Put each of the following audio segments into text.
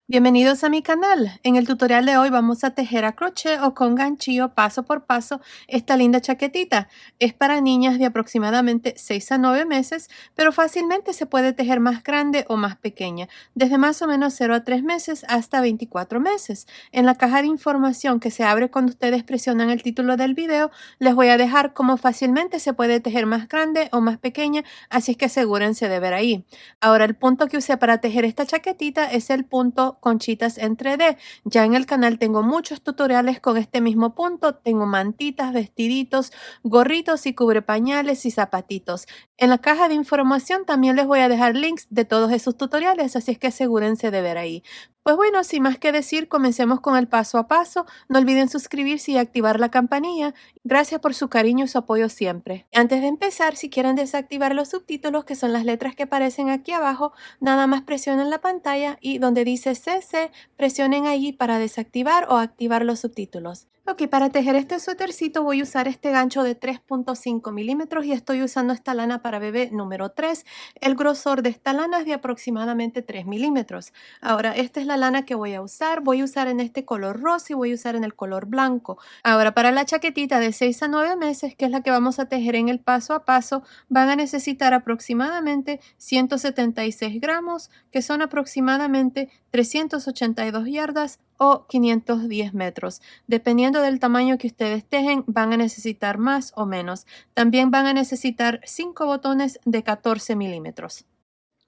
Bienvenidos a mi canal. En el tutorial de hoy vamos a tejer a crochet o con ganchillo paso por paso esta linda chaquetita. Es para niñas de aproximadamente 6 a 9 meses, pero fácilmente se puede tejer más grande o más pequeña, desde más o menos 0 a 3 meses hasta 24 meses. En la caja de información que se abre cuando ustedes presionan el título del video, les voy a dejar cómo fácilmente se puede tejer más grande o más pequeña, así es que asegúrense de ver ahí. Ahora, el punto que usé para tejer esta chaquetita es el punto conchitas en 3D. Ya en el canal tengo muchos tutoriales con este mismo punto. Tengo mantitas, vestiditos, gorritos y cubrepañales y zapatitos. En la caja de información también les voy a dejar links de todos esos tutoriales, así es que asegúrense de ver ahí. Pues bueno, sin más que decir, comencemos con el paso a paso. No olviden suscribirse y activar la campanilla. Gracias por su cariño y su apoyo siempre. Antes de empezar, si quieren desactivar los subtítulos, que son las letras que aparecen aquí abajo, nada más presionen la pantalla y donde dice CC, presionen allí para desactivar o activar los subtítulos. Ok, para tejer este suétercito voy a usar este gancho de 3.5 milímetros y estoy usando esta lana para bebé número 3. El grosor de esta lana es de aproximadamente 3 milímetros. Ahora, esta es la lana que voy a usar. Voy a usar en este color rosa y voy a usar en el color blanco. Ahora, para la chaquetita de 6 a 9 meses, que es la que vamos a tejer en el paso a paso, van a necesitar aproximadamente 176 gramos, que son aproximadamente 382 yardas o 510 metros. Dependiendo del tamaño que ustedes tejen, van a necesitar más o menos. También van a necesitar 5 botones de 14 milímetros.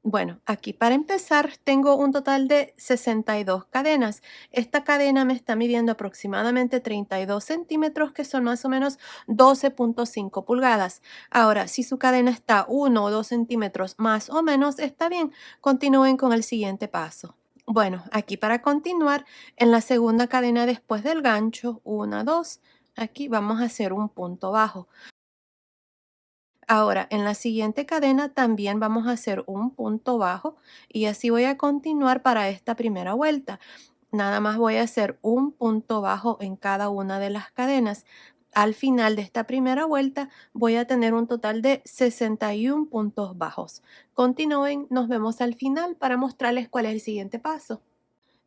Bueno, aquí para empezar tengo un total de 62 cadenas. Esta cadena me está midiendo aproximadamente 32 centímetros, que son más o menos 12.5 pulgadas. Ahora, si su cadena está 1 o 2 centímetros más o menos, está bien. Continúen con el siguiente paso. Bueno, aquí para continuar, en la segunda cadena después del gancho, 1, 2, aquí vamos a hacer un punto bajo. Ahora, en la siguiente cadena también vamos a hacer un punto bajo y así voy a continuar para esta primera vuelta. Nada más voy a hacer un punto bajo en cada una de las cadenas. Al final de esta primera vuelta voy a tener un total de 61 puntos bajos. Continúen, nos vemos al final para mostrarles cuál es el siguiente paso.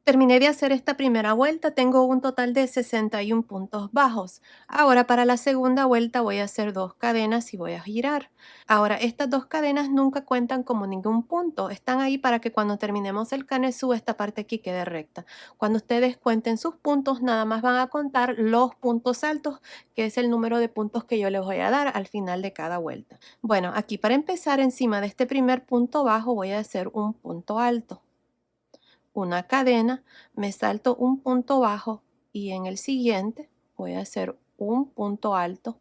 Terminé de hacer esta primera vuelta, tengo un total de 61 puntos bajos. Ahora para la segunda vuelta voy a hacer 2 cadenas y voy a girar. Ahora estas 2 cadenas nunca cuentan como ningún punto, están ahí para que cuando terminemos el canesú esta parte aquí quede recta. Cuando ustedes cuenten sus puntos, nada más van a contar los puntos altos, que es el número de puntos que yo les voy a dar al final de cada vuelta. Bueno, aquí para empezar, encima de este primer punto bajo voy a hacer un punto alto, una cadena, me salto un punto bajo y en el siguiente voy a hacer un punto alto,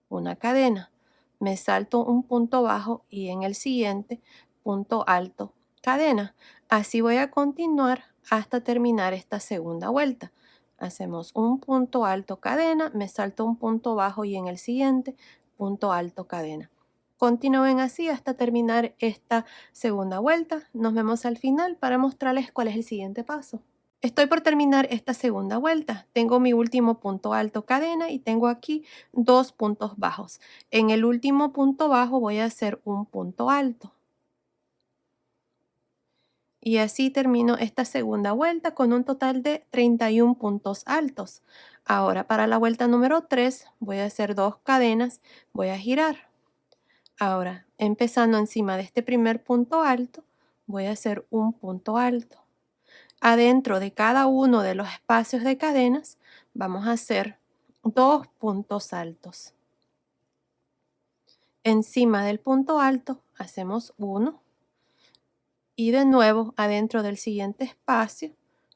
una cadena, me salto un punto bajo y en el siguiente punto alto, cadena. Así voy a continuar hasta terminar esta segunda vuelta. Hacemos un punto alto, cadena, me salto un punto bajo y en el siguiente punto alto, cadena. Continúen así hasta terminar esta segunda vuelta. Nos vemos al final para mostrarles cuál es el siguiente paso. Estoy por terminar esta segunda vuelta. Tengo mi último punto alto, cadena, y tengo aquí 2 puntos bajos. En el último punto bajo voy a hacer un punto alto. Y así termino esta segunda vuelta con un total de 31 puntos altos. Ahora para la vuelta número 3 voy a hacer 2 cadenas, voy a girar. Ahora, empezando encima de este primer punto alto, voy a hacer un punto alto. Adentro de cada uno de los espacios de cadenas, vamos a hacer 2 puntos altos. Encima del punto alto, hacemos uno. Y de nuevo, adentro del siguiente espacio,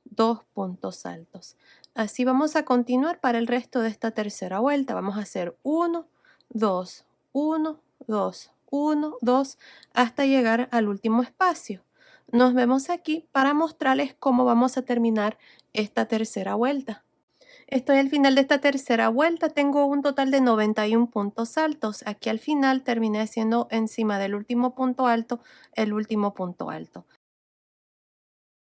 2 puntos altos. Así vamos a continuar para el resto de esta tercera vuelta. Vamos a hacer 1, 2, 1, 2, 1, 2, hasta llegar al último espacio. Nos vemos aquí para mostrarles cómo vamos a terminar esta tercera vuelta. Estoy al final de esta tercera vuelta, tengo un total de 91 puntos altos. Aquí al final terminé haciendo encima del último punto alto el último punto alto.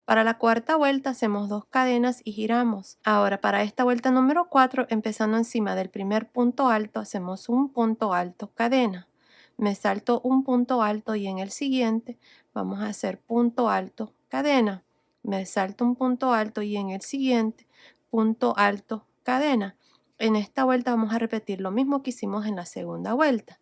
Para la cuarta vuelta hacemos 2 cadenas y giramos. Ahora para esta vuelta número 4, empezando encima del primer punto alto, hacemos un punto alto, cadena. Me salto un punto alto y en el siguiente vamos a hacer punto alto, cadena. me salto un punto alto y en el siguiente punto alto, cadena. En esta vuelta vamos a repetir lo mismo que hicimos en la segunda vuelta.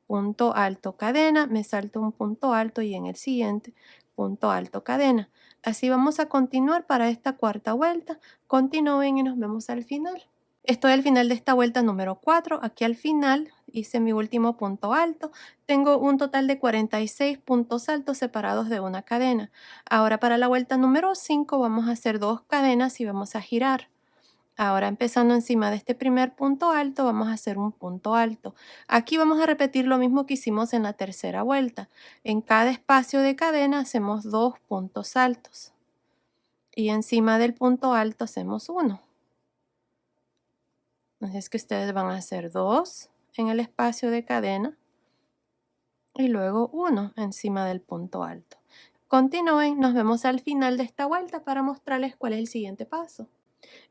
Punto alto, cadena, me salto un punto alto y en el siguiente punto alto, cadena. Así vamos a continuar para esta cuarta vuelta. Continúen y nos vemos al final. Estoy al final de esta vuelta número 4. Aquí al final hice mi último punto alto. Tengo un total de 46 puntos altos separados de una cadena. Ahora para la vuelta número 5 vamos a hacer 2 cadenas y vamos a girar. Ahora empezando encima de este primer punto alto vamos a hacer un punto alto. Aquí vamos a repetir lo mismo que hicimos en la tercera vuelta. En cada espacio de cadena hacemos 2 puntos altos. Y encima del punto alto hacemos 1. Así es que ustedes van a hacer 2 en el espacio de cadena y luego 1 encima del punto alto. Continúen, nos vemos al final de esta vuelta para mostrarles cuál es el siguiente paso.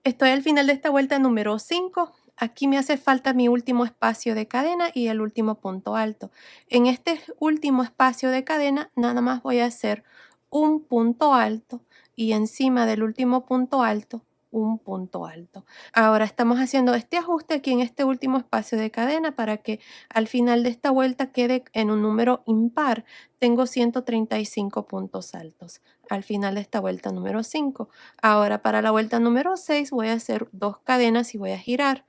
Estoy al final de esta vuelta número 5. Aquí me hace falta mi último espacio de cadena y el último punto alto. En este último espacio de cadena nada más voy a hacer un punto alto y encima del último punto alto un punto alto. Ahora estamos haciendo este ajuste aquí en este último espacio de cadena para que al final de esta vuelta quede en un número impar. Tengo 135 puntos altos al final de esta vuelta número 5. Ahora para la vuelta número 6 voy a hacer 2 cadenas y voy a girar.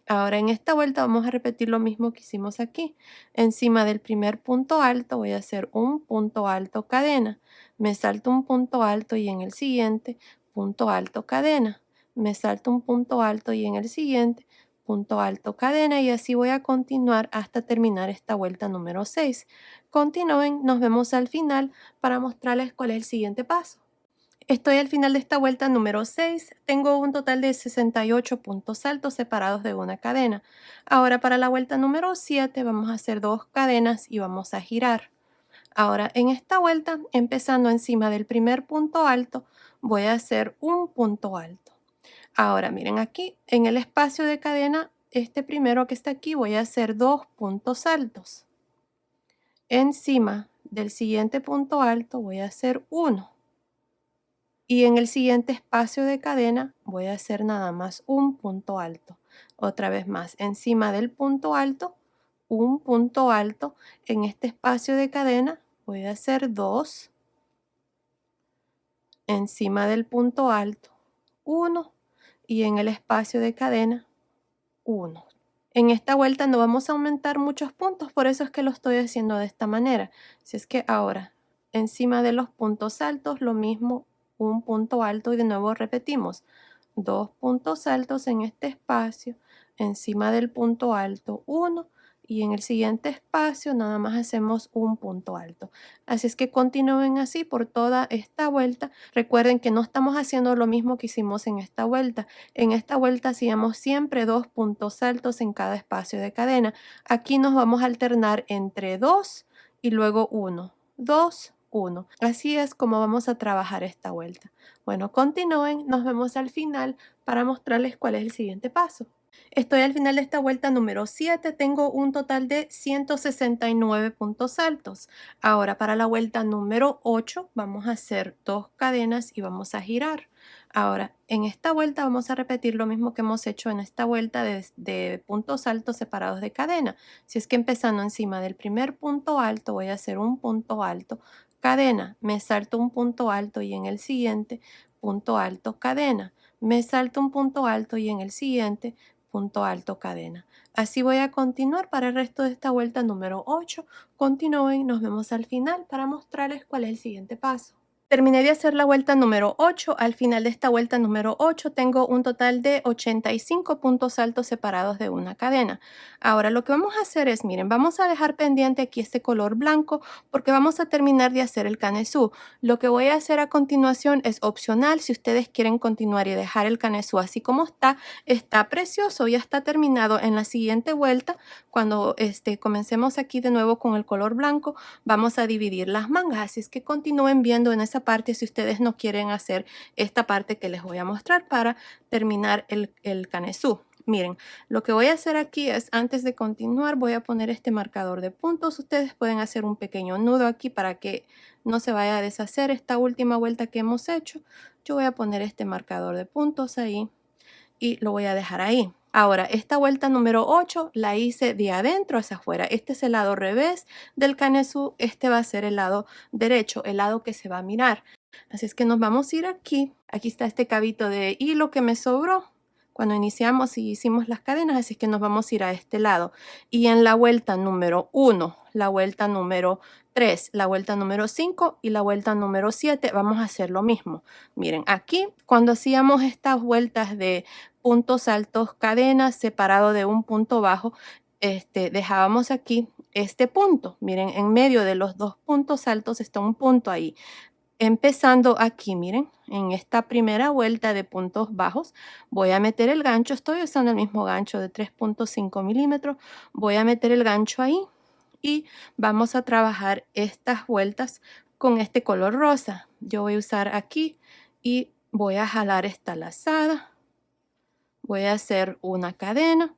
Ahora en esta vuelta vamos a repetir lo mismo que hicimos aquí. Encima del primer punto alto voy a hacer un punto alto, cadena. Me salto un punto alto y en el siguiente punto alto, cadena. Me salto un punto alto y en el siguiente punto alto, cadena, y así voy a continuar hasta terminar esta vuelta número 6. Continúen, nos vemos al final para mostrarles cuál es el siguiente paso. Estoy al final de esta vuelta número 6. Tengo un total de 68 puntos altos separados de una cadena. Ahora para la vuelta número 7 vamos a hacer 2 cadenas y vamos a girar. Ahora en esta vuelta, empezando encima del primer punto alto, voy a hacer un punto alto. Ahora miren aquí, en el espacio de cadena, este primero que está aquí, voy a hacer 2 puntos altos. Encima del siguiente punto alto voy a hacer 1. Y en el siguiente espacio de cadena voy a hacer nada más un punto alto. Otra vez más, encima del punto alto, un punto alto. En este espacio de cadena voy a hacer 2. Encima del punto alto, 1. Y en el espacio de cadena, 1. En esta vuelta no vamos a aumentar muchos puntos, por eso es que lo estoy haciendo de esta manera. Si es que ahora, encima de los puntos altos, lo mismo, un punto alto y de nuevo repetimos. 2 puntos altos en este espacio, encima del punto alto 1 y en el siguiente espacio nada más hacemos un punto alto. Así es que continúen así por toda esta vuelta. Recuerden que no estamos haciendo lo mismo que hicimos en esta vuelta. En esta vuelta hacíamos siempre 2 puntos altos en cada espacio de cadena. Aquí nos vamos a alternar entre 2 y luego 1. 2, 1. Así es como vamos a trabajar esta vuelta. Bueno, continúen, nos vemos al final para mostrarles cuál es el siguiente paso. Estoy al final de esta vuelta número 7, tengo un total de 169 puntos altos. Ahora para la vuelta número 8 vamos a hacer 2 cadenas y vamos a girar. Ahora en esta vuelta vamos a repetir lo mismo que hemos hecho en esta vuelta de puntos altos separados de cadena. Si es que empezando encima del primer punto alto voy a hacer un punto alto, cadena, me salto un punto alto y en el siguiente punto alto, cadena, me salto un punto alto y en el siguiente punto alto, cadena. Así voy a continuar para el resto de esta vuelta número 8. Continúen, nos vemos al final para mostrarles cuál es el siguiente paso. Terminé de hacer la vuelta número 8. Al final de esta vuelta número 8 tengo un total de 85 puntos altos separados de una cadena. Ahora lo que vamos a hacer es, miren, vamos a dejar pendiente aquí este color blanco porque vamos a terminar de hacer el canesú. Lo que voy a hacer a continuación es opcional. Si ustedes quieren continuar y dejar el canesú así como está precioso, ya está terminado. En la siguiente vuelta, cuando comencemos aquí de nuevo con el color blanco, vamos a dividir las mangas. Así es que continúen viendo en esa parte si ustedes no quieren hacer esta parte que les voy a mostrar para terminar el canesú. Miren, lo que voy a hacer aquí es, antes de continuar, voy a poner este marcador de puntos. Ustedes pueden hacer un pequeño nudo aquí para que no se vaya a deshacer esta última vuelta que hemos hecho. Yo voy a poner este marcador de puntos ahí y lo voy a dejar ahí. Ahora, esta vuelta número 8 la hice de adentro hacia afuera. Este es el lado revés del canesú. Este va a ser el lado derecho, el lado que se va a mirar. Así es que nos vamos a ir aquí. Aquí está este cabito de hilo que me sobró cuando iniciamos y hicimos las cadenas, así que nos vamos a ir a este lado. Y en la vuelta número 1, la vuelta número 3, la vuelta número 5 y la vuelta número 7 vamos a hacer lo mismo. Miren, aquí cuando hacíamos estas vueltas de puntos altos, cadenas separado de un punto bajo, dejábamos aquí este punto. Miren, en medio de los dos puntos altos está un punto ahí. Empezando aquí, miren, en esta primera vuelta de puntos bajos, voy a meter el gancho. Estoy usando el mismo gancho de 3.5 milímetros. Voy a meter el gancho ahí y vamos a trabajar estas vueltas con este color rosa. Yo voy a usar aquí y voy a jalar esta lazada. Voy a hacer una cadena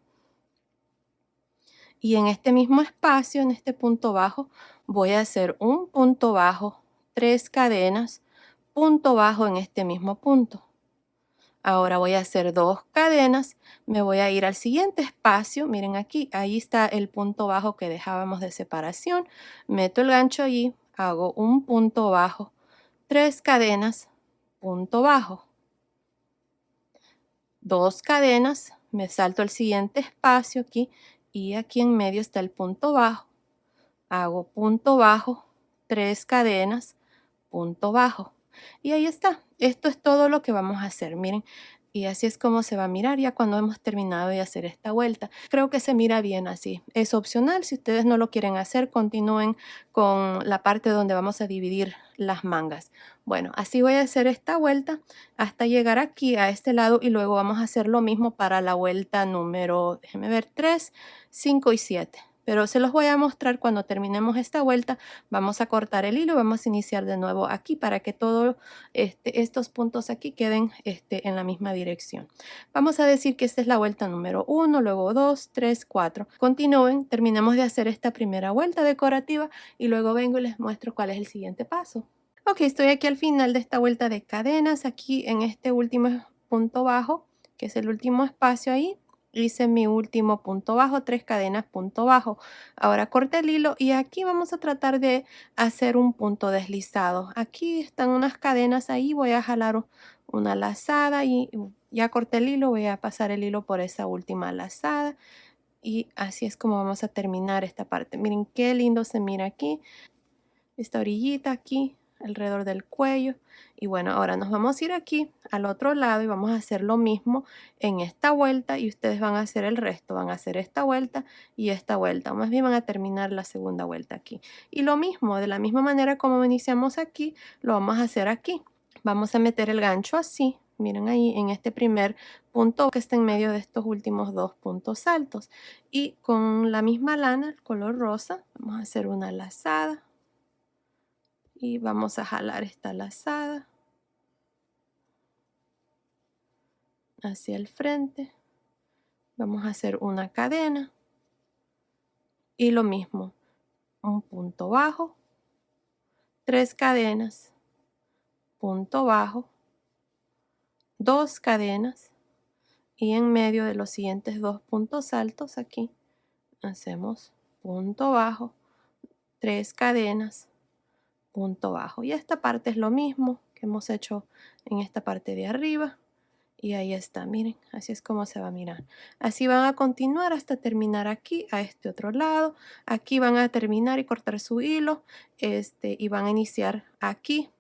y en este mismo espacio, en este punto bajo, voy a hacer un punto bajo, 3 cadenas, punto bajo en este mismo punto. Ahora voy a hacer 2 cadenas, me voy a ir al siguiente espacio, miren aquí, ahí está el punto bajo que dejábamos de separación, meto el gancho allí, hago un punto bajo, 3 cadenas, punto bajo, 2 cadenas, me salto al siguiente espacio aquí y aquí en medio está el punto bajo, hago punto bajo, 3 cadenas, punto bajo. Y ahí está. Esto es todo lo que vamos a hacer, miren. Y así es como se va a mirar ya cuando hemos terminado de hacer esta vuelta. Creo que se mira bien así. Es opcional. Si ustedes no lo quieren hacer, continúen con la parte donde vamos a dividir las mangas. Bueno, así voy a hacer esta vuelta hasta llegar aquí a este lado y luego vamos a hacer lo mismo para la vuelta número, déjenme ver, 3, 5 y 7. Pero se los voy a mostrar cuando terminemos esta vuelta. Vamos a cortar el hilo y vamos a iniciar de nuevo aquí para que todos estos puntos aquí queden en la misma dirección. Vamos a decir que esta es la vuelta número 1, luego 2, 3, 4. Continúen, terminemos de hacer esta primera vuelta decorativa y luego vengo y les muestro cuál es el siguiente paso. Ok, estoy aquí al final de esta vuelta de cadenas, aquí en este último punto bajo, que es el último espacio ahí. Hice mi último punto bajo, 3 cadenas, punto bajo. Ahora corté el hilo y aquí vamos a tratar de hacer un punto deslizado. Aquí están unas cadenas ahí, voy a jalar una lazada y ya corté el hilo, voy a pasar el hilo por esa última lazada y así es como vamos a terminar esta parte. Miren qué lindo se mira aquí, esta orillita aquí alrededor del cuello. Y bueno, ahora nos vamos a ir aquí al otro lado y vamos a hacer lo mismo en esta vuelta y ustedes van a hacer el resto, van a hacer esta vuelta y esta vuelta, o más bien van a terminar la segunda vuelta aquí. Y lo mismo, de la misma manera como iniciamos aquí, lo vamos a hacer aquí. Vamos a meter el gancho así, miren ahí en este primer punto que está en medio de estos últimos dos puntos altos. Y con la misma lana, el color rosa, vamos a hacer una lazada y vamos a jalar esta lazada hacia el frente. Vamos a hacer una cadena y lo mismo, un punto bajo, 3 cadenas, punto bajo, 2 cadenas y en medio de los siguientes dos puntos altos aquí hacemos punto bajo, 3 cadenas, punto bajo. Y esta parte es lo mismo que hemos hecho en esta parte de arriba. Y ahí está, miren, así es como se va a mirar. Así van a continuar hasta terminar aquí, a este otro lado. Aquí van a terminar y cortar su hilo, y van a iniciar aquí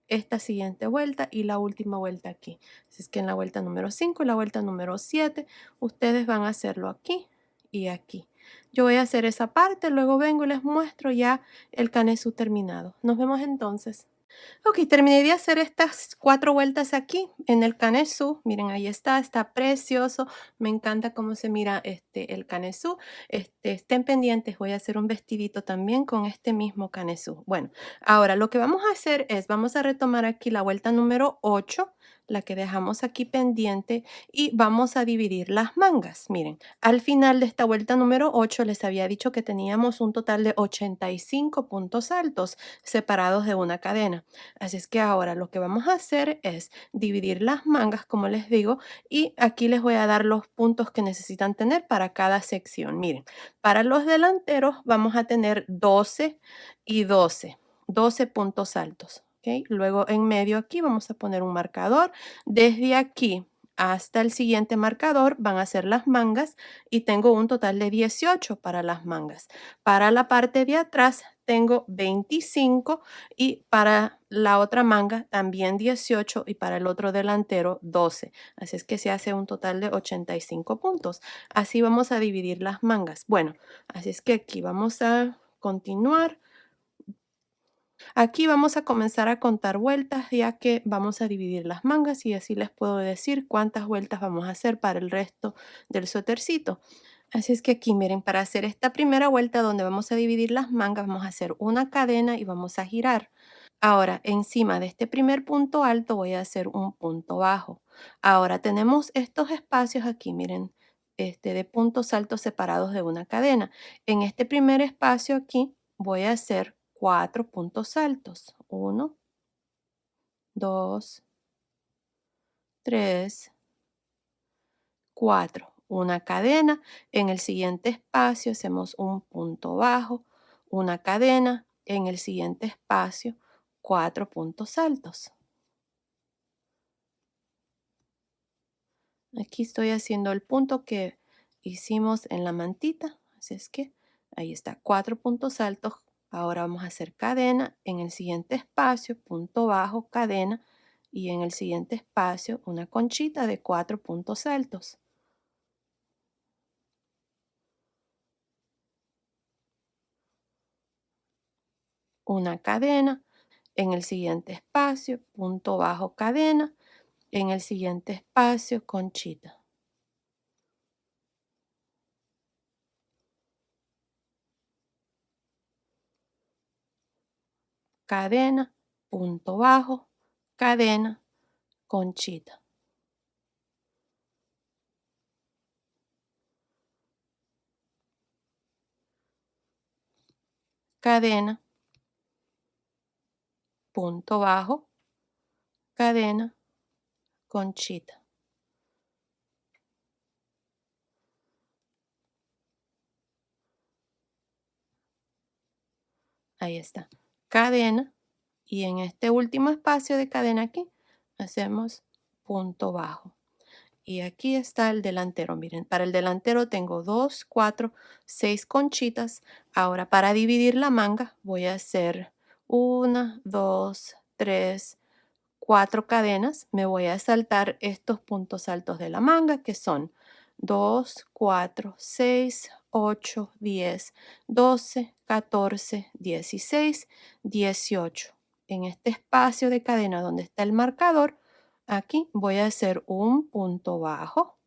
esta siguiente vuelta y la última vuelta aquí. Así es que en la vuelta número 5 y la vuelta número 7, ustedes van a hacerlo aquí y aquí. Yo voy a hacer esa parte, luego vengo y les muestro ya el canesú terminado. Nos vemos entonces. Ok, terminé de hacer estas 4 vueltas aquí en el canesú. Miren, ahí está precioso. Me encanta cómo se mira el canesú. Estén pendientes, voy a hacer un vestidito también con este mismo canesú. Bueno, ahora lo que vamos a hacer es, vamos a retomar aquí la vuelta número 8. la que dejamos aquí pendiente, y vamos a dividir las mangas. Miren, al final de esta vuelta número 8 les había dicho que teníamos un total de 85 puntos altos separados de una cadena. Así es que ahora lo que vamos a hacer es dividir las mangas, como les digo, y aquí les voy a dar los puntos que necesitan tener para cada sección. Miren, para los delanteros vamos a tener 12 y 12 puntos altos. ¿Ok? Luego en medio aquí vamos a poner un marcador. Desde aquí hasta el siguiente marcador van a ser las mangas y tengo un total de 18 para las mangas. Para la parte de atrás tengo 25 y para la otra manga también 18 y para el otro delantero 12. Así es que se hace un total de 85 puntos. Así vamos a dividir las mangas. Bueno, así es que aquí vamos a continuar. Aquí vamos a comenzar a contar vueltas ya que vamos a dividir las mangas y así les puedo decir cuántas vueltas vamos a hacer para el resto del suétercito. Así es que aquí miren, para hacer esta primera vuelta donde vamos a dividir las mangas, vamos a hacer una cadena y vamos a girar. Ahora, encima de este primer punto alto voy a hacer un punto bajo. Ahora tenemos estos espacios aquí, miren, de puntos altos separados de una cadena. En este primer espacio aquí voy a hacer 4 puntos altos. Uno, 2, 3, 4. Una cadena. En el siguiente espacio hacemos un punto bajo, una cadena. En el siguiente espacio, 4 puntos altos. Aquí estoy haciendo el punto que hicimos en la mantita, así es que ahí está, 4 puntos altos. Ahora vamos a hacer cadena, en el siguiente espacio, punto bajo, cadena, y en el siguiente espacio una conchita de 4 puntos altos. Una cadena, en el siguiente espacio, punto bajo, cadena, en el siguiente espacio, conchita. Cadena, punto bajo, cadena, conchita. Cadena, punto bajo, cadena, conchita. Ahí está. Cadena. Y en este último espacio de cadena aquí, hacemos punto bajo. Y aquí está el delantero. Miren, para el delantero tengo 2, 4, 6 conchitas. Ahora para dividir la manga voy a hacer 1, 2, 3, 4 cadenas. Me voy a saltar estos puntos altos de la manga que son 2, 4, 6, 8, 10, 12, 14, 16, 18. En este espacio de cadena donde está el marcador, aquí voy a hacer un punto bajo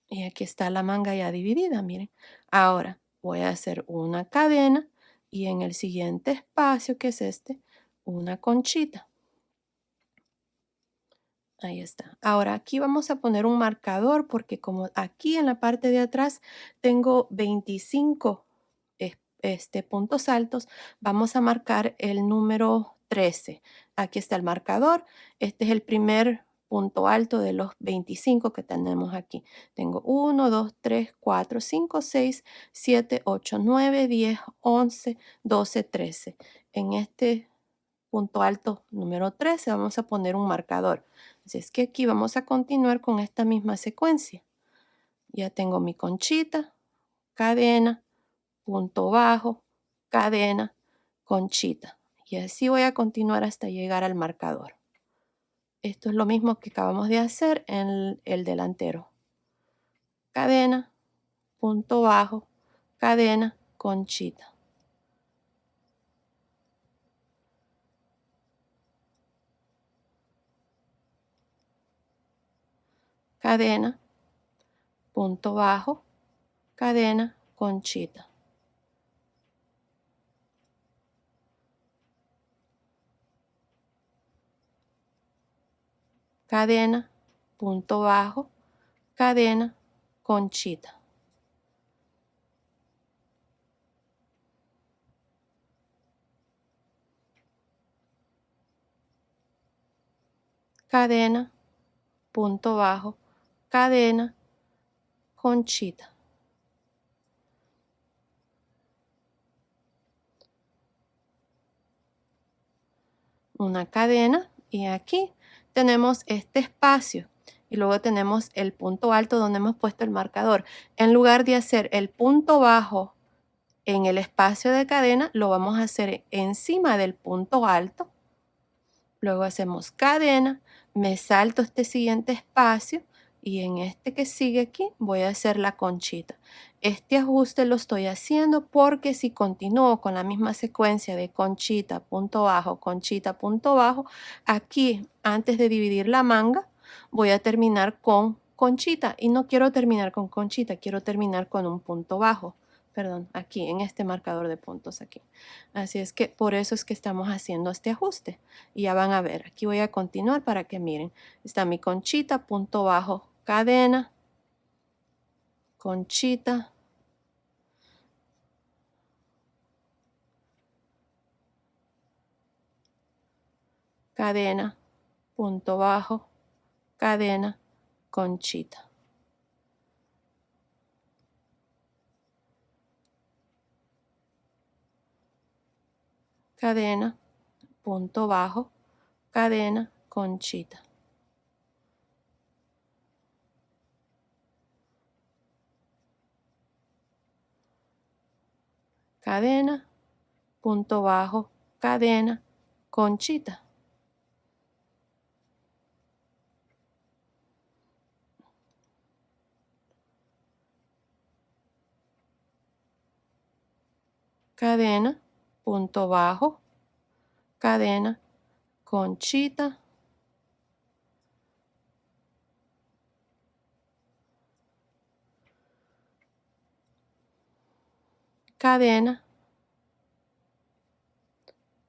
y aquí está la manga ya dividida, miren. Ahora voy a hacer una cadena y en el siguiente espacio, que es una conchita. Ahí está. Ahora aquí vamos a poner un marcador porque como aquí en la parte de atrás tengo 25 puntos altos, vamos a marcar el número 13. Aquí está el marcador. Este es el primer punto alto de los 25 que tenemos aquí. Tengo 1, 2, 3, 4, 5, 6, 7, 8, 9, 10, 11, 12, 13. En este punto alto número 13 vamos a poner un marcador. Así es que aquí vamos a continuar con esta misma secuencia. Ya tengo mi conchita, cadena, punto bajo, cadena, conchita. Y así voy a continuar hasta llegar al marcador. Esto es lo mismo que acabamos de hacer en el delantero. Cadena, punto bajo, cadena, conchita. Cadena, punto bajo, cadena, conchita. cadena, punto bajo, cadena, conchita. Cadena, punto bajo, cadena, conchita. Una cadena y aquí tenemos este espacio y luego tenemos el punto alto donde hemos puesto el marcador. En lugar de hacer el punto bajo en el espacio de cadena, lo vamos a hacer encima del punto alto. Luego hacemos cadena, me salto este siguiente espacio y en este que sigue aquí voy a hacer la conchita. Este ajuste lo estoy haciendo porque si continúo con la misma secuencia de conchita, punto bajo, aquí antes de dividir la manga voy a terminar con conchita y no quiero terminar con conchita, quiero terminar con un punto bajo. Perdón, aquí en este marcador de puntos aquí. Así es que por eso es que estamos haciendo este ajuste. Y ya van a ver, aquí voy a continuar para que miren. Está mi conchita, punto bajo, cadena, conchita, cadena, punto bajo, cadena, conchita. Cadena, punto bajo, cadena, conchita. Cadena, punto bajo, cadena, conchita. Cadena, punto bajo, cadena, conchita, cadena,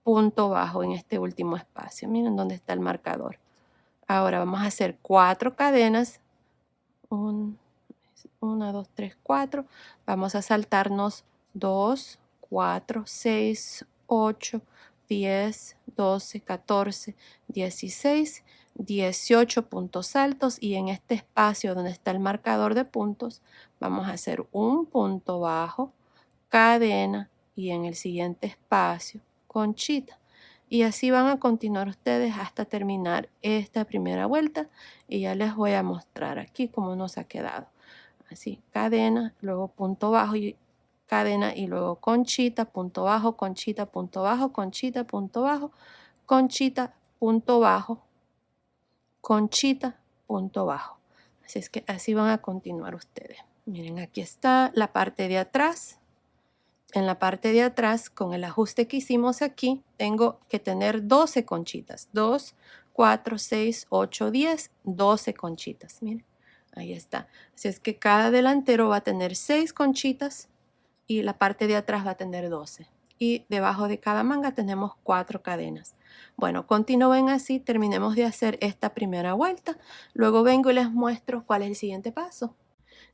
punto bajo en este último espacio. Miren dónde está el marcador. Ahora vamos a hacer 4 cadenas. 1, 2, 3, 4. Vamos a saltarnos 2, 4, 6, 8, 10, 12, 14, 16, 18 puntos altos y en este espacio donde está el marcador de puntos vamos a hacer un punto bajo, cadena y en el siguiente espacio conchita. Y así van a continuar ustedes hasta terminar esta primera vuelta y ya les voy a mostrar aquí cómo nos ha quedado. Así, cadena, luego punto bajo y cadena y luego conchita, punto bajo, conchita, punto bajo, conchita, punto bajo, conchita, punto bajo, conchita, punto bajo. Así es que así van a continuar ustedes. Miren, aquí está la parte de atrás. En la parte de atrás, con el ajuste que hicimos aquí, tengo que tener 12 conchitas. 2, 4, 6, 8, 10, 12 conchitas. Miren, ahí está. Así es que cada delantero va a tener 6 conchitas y la parte de atrás va a tener 12. Y debajo de cada manga tenemos 4 cadenas. Bueno, continúen así, terminemos de hacer esta primera vuelta. Luego vengo y les muestro cuál es el siguiente paso.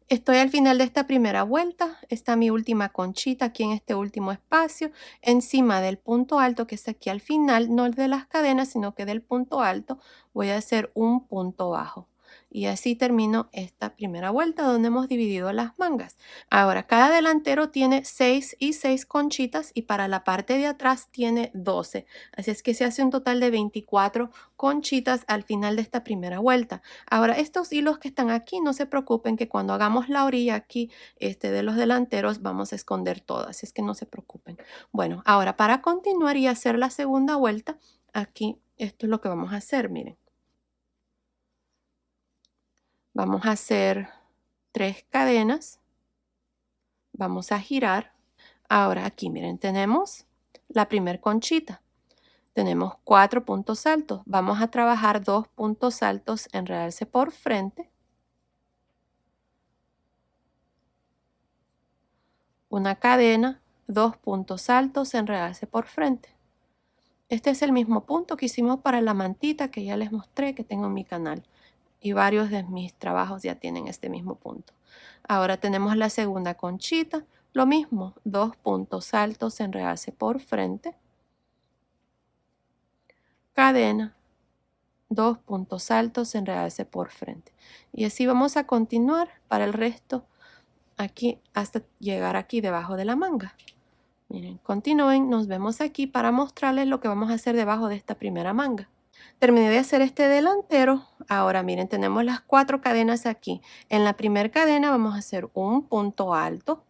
Estoy al final de esta primera vuelta, está mi última conchita aquí en este último espacio, encima del punto alto que está aquí al final, no de las cadenas, sino que del punto alto, voy a hacer un punto bajo. Y así termino esta primera vuelta donde hemos dividido las mangas. Ahora, cada delantero tiene 6 y 6 conchitas y para la parte de atrás tiene 12. Así es que se hace un total de 24 conchitas al final de esta primera vuelta. Ahora, estos hilos que están aquí, no se preocupen que cuando hagamos la orilla aquí de los delanteros vamos a esconder todas, es que no se preocupen. Bueno, ahora para continuar y hacer la segunda vuelta, aquí esto es lo que vamos a hacer, miren. Vamos a hacer 3 cadenas, vamos a girar. Ahora aquí, miren, tenemos la primer conchita. Tenemos 4 puntos altos. Vamos a trabajar 2 puntos altos, enredarse por frente. Una cadena, 2 puntos altos, enredarse por frente. Este es el mismo punto que hicimos para la mantita que ya les mostré que tengo en mi canal. Y varios de mis trabajos ya tienen este mismo punto. Ahora tenemos la segunda conchita. Lo mismo, 2 puntos altos, enredarse por frente, cadena, 2 puntos altos, enredarse por frente. Y así vamos a continuar para el resto aquí hasta llegar aquí debajo de la manga. Miren, continúen, nos vemos aquí para mostrarles lo que vamos a hacer debajo de esta primera manga. Terminé de hacer este delantero. Ahora miren, tenemos las 4 cadenas aquí. En la primera cadena vamos a hacer un punto alto.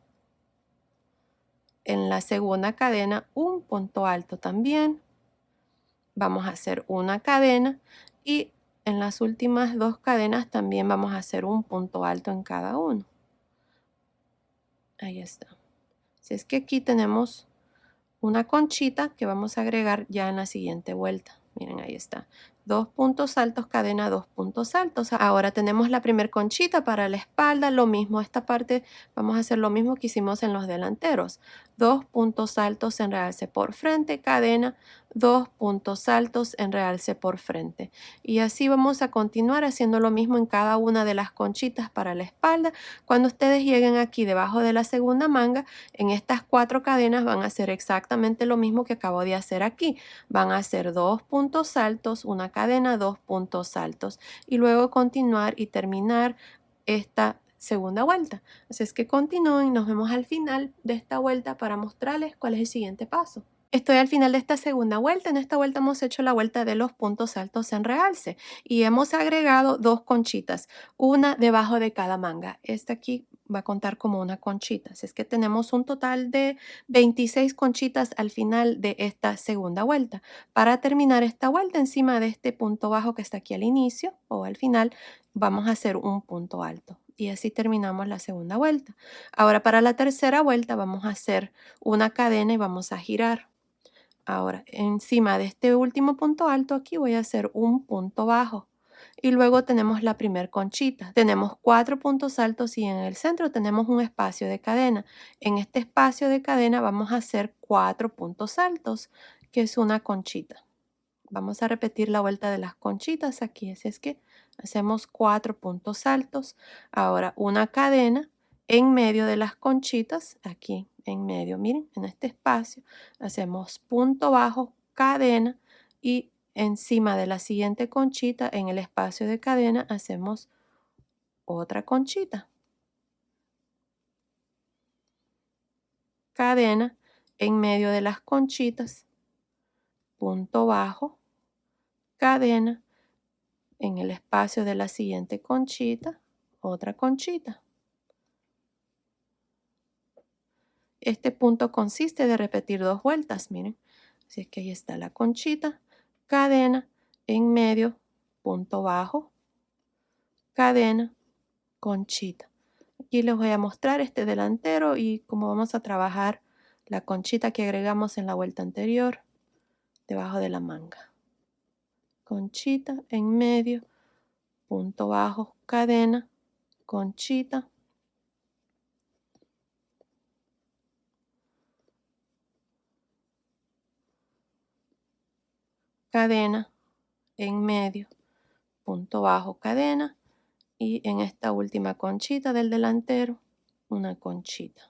En la segunda cadena un punto alto también. Vamos a hacer una cadena y en las últimas 2 cadenas también vamos a hacer un punto alto en cada uno. Ahí está. Así es que aquí tenemos una conchita que vamos a agregar ya en la siguiente vuelta. Miren, ahí está. 2 puntos altos, cadena, 2 puntos altos. Ahora tenemos la primer conchita para la espalda. Lo mismo, esta parte vamos a hacer lo mismo que hicimos en los delanteros. 2 puntos altos, enredarse por frente, cadena, 2 puntos altos, enredarse por frente. Y así vamos a continuar haciendo lo mismo en cada una de las conchitas para la espalda. Cuando ustedes lleguen aquí debajo de la segunda manga, en estas 4 cadenas van a hacer exactamente lo mismo que acabo de hacer aquí. Van a hacer 2 puntos altos, una cadena, 2 puntos altos y luego continuar y terminar esta segunda vuelta. Así es que continúen, nos vemos al final de esta vuelta para mostrarles cuál es el siguiente paso. Estoy al final de esta segunda vuelta. En esta vuelta hemos hecho la vuelta de los puntos altos en realce y hemos agregado 2 conchitas, una debajo de cada manga. Esta aquí va a contar como una conchita. Así es que tenemos un total de 26 conchitas al final de esta segunda vuelta. Para terminar esta vuelta, encima de este punto bajo que está aquí al inicio o al final, vamos a hacer un punto alto. Y así terminamos la segunda vuelta. Ahora para la tercera vuelta vamos a hacer una cadena y vamos a girar. Ahora, encima de este último punto alto aquí voy a hacer un punto bajo. Y luego tenemos la primer conchita. Tenemos 4 puntos altos y en el centro tenemos un espacio de cadena. En este espacio de cadena vamos a hacer 4 puntos altos, que es una conchita. Vamos a repetir la vuelta de las conchitas aquí. Así es que hacemos 4 puntos altos. Ahora una cadena en medio de las conchitas, aquí en medio, miren, en este espacio, hacemos punto bajo, cadena y encima de la siguiente conchita, en el espacio de cadena, hacemos otra conchita, cadena en medio de las conchitas, punto bajo, cadena en el espacio de la siguiente conchita, otra conchita. Este punto consiste de repetir 2 vueltas, miren. Así es que ahí está la conchita, cadena, en medio, punto bajo, cadena, conchita. Aquí les voy a mostrar este delantero y cómo vamos a trabajar la conchita que agregamos en la vuelta anterior, debajo de la manga. Conchita, en medio, punto bajo, cadena, conchita, cadena, en medio, punto bajo, cadena y en esta última conchita del delantero, una conchita.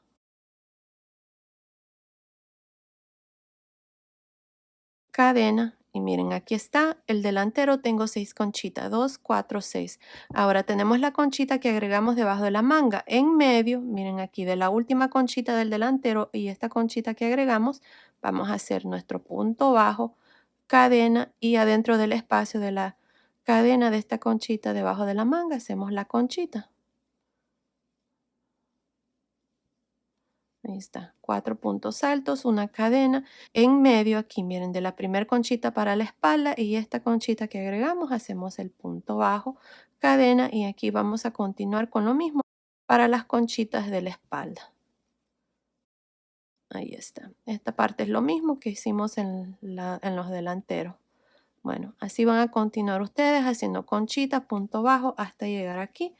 Cadena y miren, aquí está el delantero, tengo 6 conchitas, 2, 4, 6. Ahora tenemos la conchita que agregamos debajo de la manga. En medio, miren aquí, de la última conchita del delantero y esta conchita que agregamos, vamos a hacer nuestro punto bajo, cadena y adentro del espacio de la cadena de esta conchita debajo de la manga hacemos la conchita. Ahí está, 4 puntos altos, una cadena en medio aquí, miren, de la primer conchita para la espalda y esta conchita que agregamos hacemos el punto bajo, cadena y aquí vamos a continuar con lo mismo para las conchitas de la espalda. Ahí está, esta parte es lo mismo que hicimos en los delanteros. Bueno, así van a continuar ustedes haciendo conchita, punto bajo hasta llegar aquí.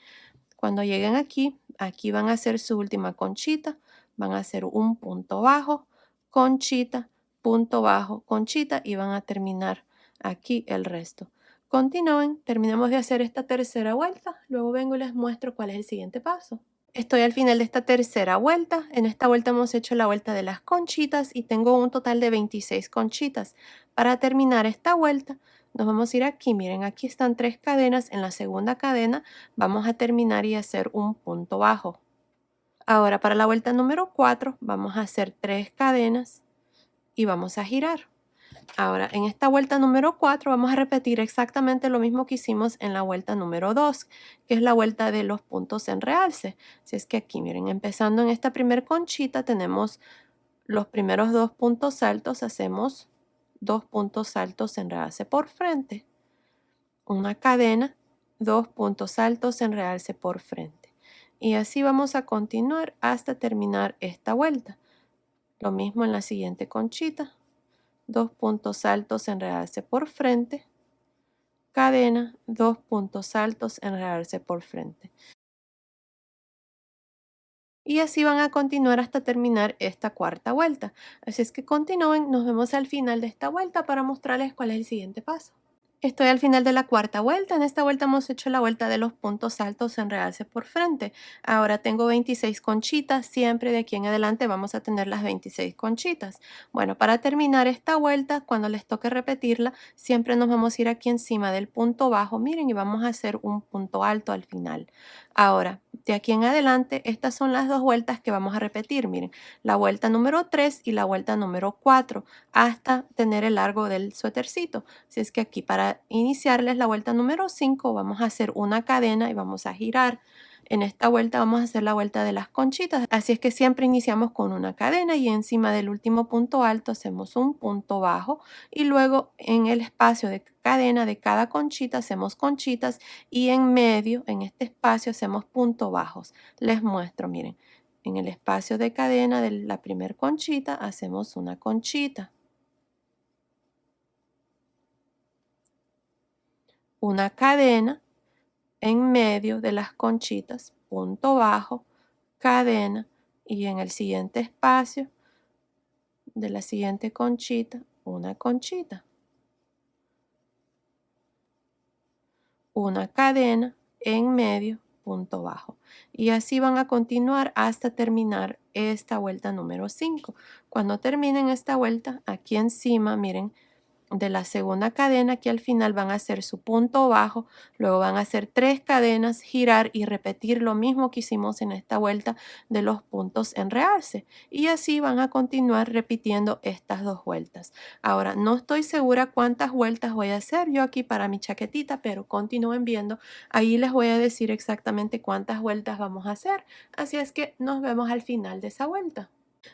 Cuando lleguen aquí, aquí van a hacer su última conchita, van a hacer un punto bajo, conchita, punto bajo, conchita y van a terminar aquí el resto. Continúen, terminamos de hacer esta tercera vuelta, luego vengo y les muestro cuál es el siguiente paso. Estoy al final de esta tercera vuelta. En esta vuelta hemos hecho la vuelta de las conchitas y tengo un total de 26 conchitas. Para terminar esta vuelta, nos vamos a ir aquí. Miren, aquí están 3 cadenas. En la segunda cadena vamos a terminar y hacer un punto bajo. Ahora para la vuelta número 4 vamos a hacer 3 cadenas y vamos a girar. Ahora, en esta vuelta número 4 vamos a repetir exactamente lo mismo que hicimos en la vuelta número 2, que es la vuelta de los puntos en realce. Así es que aquí, miren, empezando en esta primer conchita tenemos los primeros 2 puntos altos, hacemos 2 puntos altos en realce por frente, una cadena, 2 puntos altos en realce por frente. Y así vamos a continuar hasta terminar esta vuelta. Lo mismo en la siguiente conchita. 2 puntos altos, enredarse por frente, cadena, 2 puntos altos, enredarse por frente. Y así van a continuar hasta terminar esta cuarta vuelta. Así es que continúen, nos vemos al final de esta vuelta para mostrarles cuál es el siguiente paso. Estoy al final de la cuarta vuelta. En esta vuelta hemos hecho la vuelta de los puntos altos en realce por frente. Ahora tengo 26 conchitas. Siempre de aquí en adelante vamos a tener las 26 conchitas. Bueno, para terminar esta vuelta, cuando les toque repetirla, siempre nos vamos a ir aquí encima del punto bajo. Miren, y vamos a hacer un punto alto al final. Ahora, de aquí en adelante, estas son las dos vueltas que vamos a repetir. Miren, la vuelta número 3 y la vuelta número 4 hasta tener el largo del suétercito. Así es que aquí para iniciarles la vuelta número 5 vamos a hacer una cadena y vamos a girar. En esta vuelta vamos a hacer la vuelta de las conchitas, así es que siempre iniciamos con una cadena y encima del último punto alto hacemos un punto bajo y luego en el espacio de cadena de cada conchita hacemos conchitas y en medio, en este espacio, hacemos puntos bajos. Les muestro, miren, en el espacio de cadena de la primer conchita hacemos una conchita. Una cadena en medio de las conchitas, punto bajo, cadena y en el siguiente espacio de la siguiente conchita, una conchita, una cadena en medio, punto bajo. Y así van a continuar hasta terminar esta vuelta número 5. Cuando terminen esta vuelta, aquí encima, miren, de la segunda cadena que al final van a hacer su punto bajo, luego van a hacer 3 cadenas, girar y repetir lo mismo que hicimos en esta vuelta de los puntos en realce y así van a continuar repitiendo estas dos vueltas. Ahora no estoy segura cuántas vueltas voy a hacer yo aquí para mi chaquetita, pero continúen viendo, ahí les voy a decir exactamente cuántas vueltas vamos a hacer, así es que nos vemos al final de esa vuelta.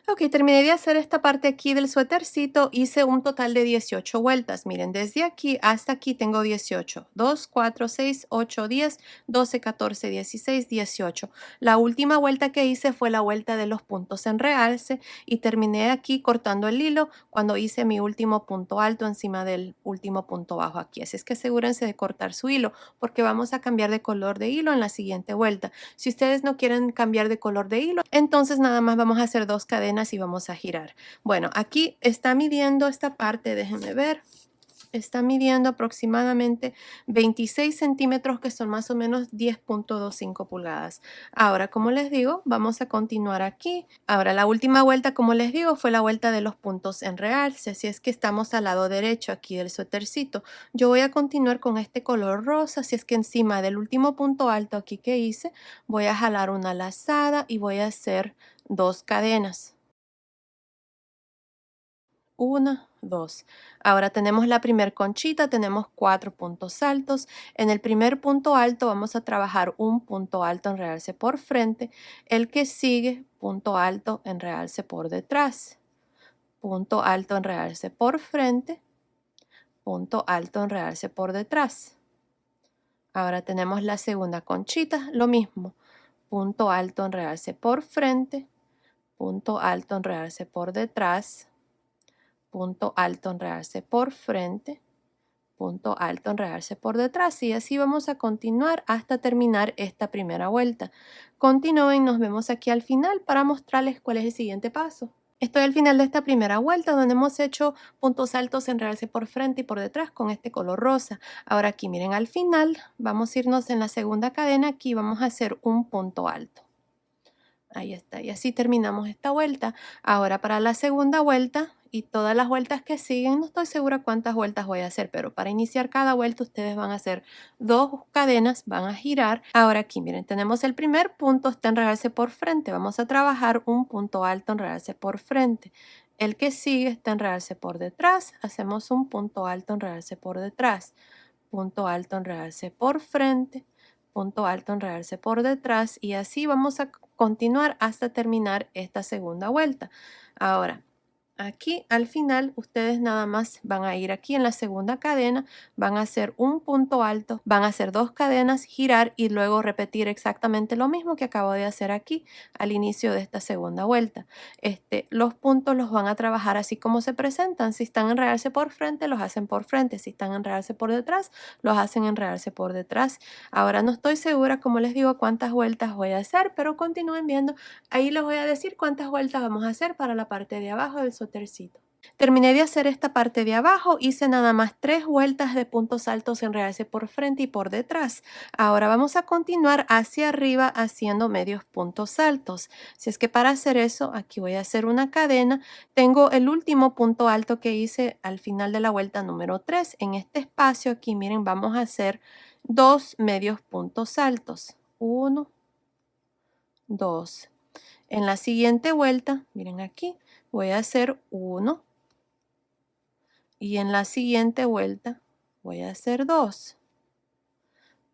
Ok, terminé de hacer esta parte aquí del suétercito, hice un total de 18 vueltas. Miren, desde aquí hasta aquí tengo 18. 2, 4, 6, 8, 10, 12, 14, 16, 18. La última vuelta que hice fue la vuelta de los puntos en realce y terminé aquí cortando el hilo cuando hice mi último punto alto encima del último punto bajo aquí. Así es que asegúrense de cortar su hilo porque vamos a cambiar de color de hilo en la siguiente vuelta. Si ustedes no quieren cambiar de color de hilo, entonces nada más vamos a hacer 2 cadenas y vamos a girar. Bueno, aquí está midiendo esta parte, déjenme ver. Está midiendo aproximadamente 26 centímetros, que son más o menos 10.25 pulgadas. Ahora, como les digo, vamos a continuar aquí. Ahora, la última vuelta, como les digo, fue la vuelta de los puntos en realce. Así es que estamos al lado derecho aquí del suétercito. Yo voy a continuar con este color rosa. Así es que encima del último punto alto aquí que hice, voy a jalar una lazada y voy a hacer 2 cadenas. Una, dos. Ahora tenemos la primer conchita, tenemos 4 puntos altos. En el primer punto alto vamos a trabajar un punto alto en realce por frente. El que sigue, punto alto en realce por detrás. Punto alto en realce por frente. Punto alto en realce por detrás. Ahora tenemos la segunda conchita, lo mismo. Punto alto en realce por frente. Punto alto en realce por detrás. Punto alto, enredarse por frente, punto alto, enredarse por detrás y así vamos a continuar hasta terminar esta primera vuelta. Continúen, nos vemos aquí al final para mostrarles cuál es el siguiente paso. Estoy al final de esta primera vuelta donde hemos hecho puntos altos, enredarse por frente y por detrás con este color rosa. Ahora aquí miren al final, vamos a irnos en la segunda cadena, aquí vamos a hacer un punto alto. Ahí está, y así terminamos esta vuelta. Ahora para la segunda vuelta y todas las vueltas que siguen, no estoy segura cuántas vueltas voy a hacer, pero para iniciar cada vuelta ustedes van a hacer 2 cadenas, van a girar. Ahora aquí, miren, tenemos el primer punto, está enredarse por frente. Vamos a trabajar un punto alto, enredarse por frente. El que sigue está enredarse por detrás. Hacemos un punto alto, enredarse por detrás. Punto alto, enredarse por frente, punto alto, enredarse por detrás y así vamos a continuar hasta terminar esta segunda vuelta. Ahora, aquí al final ustedes nada más van a ir aquí en la segunda cadena, van a hacer un punto alto, van a hacer 2 cadenas, girar y luego repetir exactamente lo mismo que acabo de hacer aquí al inicio de esta segunda vuelta. Los puntos los van a trabajar así como se presentan. Si están enredarse por frente, los hacen por frente. Si están enredarse por detrás, los hacen enredarse por detrás. Ahora no estoy segura, como les digo, cuántas vueltas voy a hacer, pero continúen viendo. Ahí les voy a decir cuántas vueltas vamos a hacer para la parte de abajo del suétercito. Terminé de hacer esta parte de abajo, hice nada más 3 vueltas de puntos altos, enredarse por frente y por detrás. Ahora vamos a continuar hacia arriba haciendo medios puntos altos. Si es que para hacer eso, aquí voy a hacer una cadena. Tengo el último punto alto que hice al final de la vuelta número 3. En este espacio aquí, miren, vamos a hacer 2 medios puntos altos. 1, 2. En la siguiente vuelta, miren aquí, voy a hacer 1 y en la siguiente vuelta voy a hacer 2.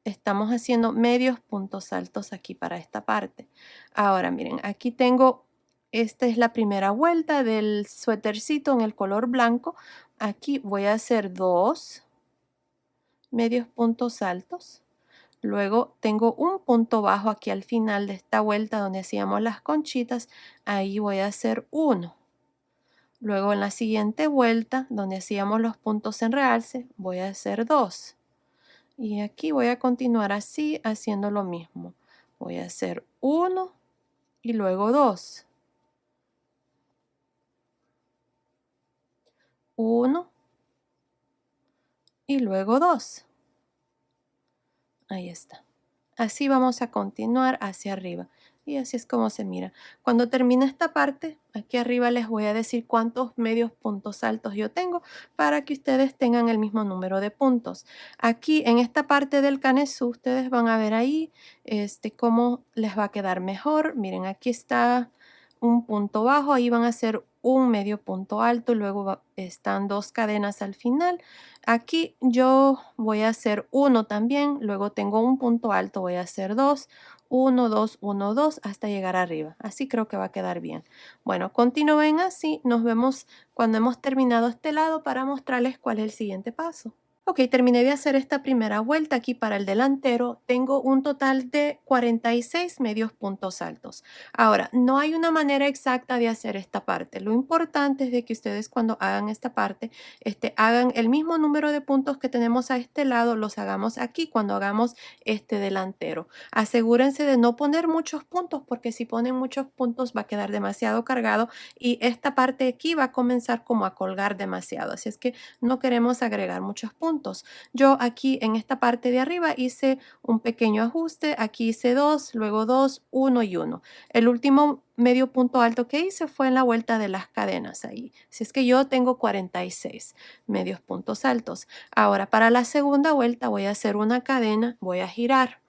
Estamos haciendo medios puntos altos aquí para esta parte. Ahora miren, aquí tengo, esta es la primera vuelta del suétercito en el color blanco. Aquí voy a hacer 2 medios puntos altos. Luego tengo un punto bajo aquí al final de esta vuelta donde hacíamos las conchitas. Ahí voy a hacer 1. Luego en la siguiente vuelta donde hacíamos los puntos en realce, voy a hacer 2. Y aquí voy a continuar así haciendo lo mismo. Voy a hacer 1 y luego 2. 1 y luego 2. Ahí está. Así vamos a continuar hacia arriba. Y así es como se mira. Cuando termine esta parte, aquí arriba les voy a decir cuántos medios puntos altos yo tengo para que ustedes tengan el mismo número de puntos. Aquí en esta parte del canesú, ustedes van a ver ahí cómo les va a quedar mejor. Miren, aquí está un punto bajo, ahí van a hacer un medio punto alto, luego están 2 cadenas al final. Aquí yo voy a hacer 1 también, luego tengo un punto alto, voy a hacer 2, 1, 2, 1, 2 hasta llegar arriba. Así creo que va a quedar bien. Bueno, continúen así, nos vemos cuando hemos terminado este lado para mostrarles cuál es el siguiente paso. Ok, terminé de hacer esta primera vuelta aquí para el delantero. Tengo un total de 46 medios puntos altos. Ahora, no hay una manera exacta de hacer esta parte. Lo importante es de que ustedes cuando hagan esta parte, hagan el mismo número de puntos que tenemos a este lado, los hagamos aquí cuando hagamos este delantero. Asegúrense de no poner muchos puntos porque si ponen muchos puntos va a quedar demasiado cargado y esta parte aquí va a comenzar como a colgar demasiado. Así es que no queremos agregar muchos puntos. Yo aquí en esta parte de arriba hice un pequeño ajuste, aquí hice 2, luego 2, 1 y 1. El último medio punto alto que hice fue en la vuelta de las cadenas ahí. Así es que yo tengo 46 medios puntos altos. Ahora para la segunda vuelta voy a hacer una cadena, voy a girar.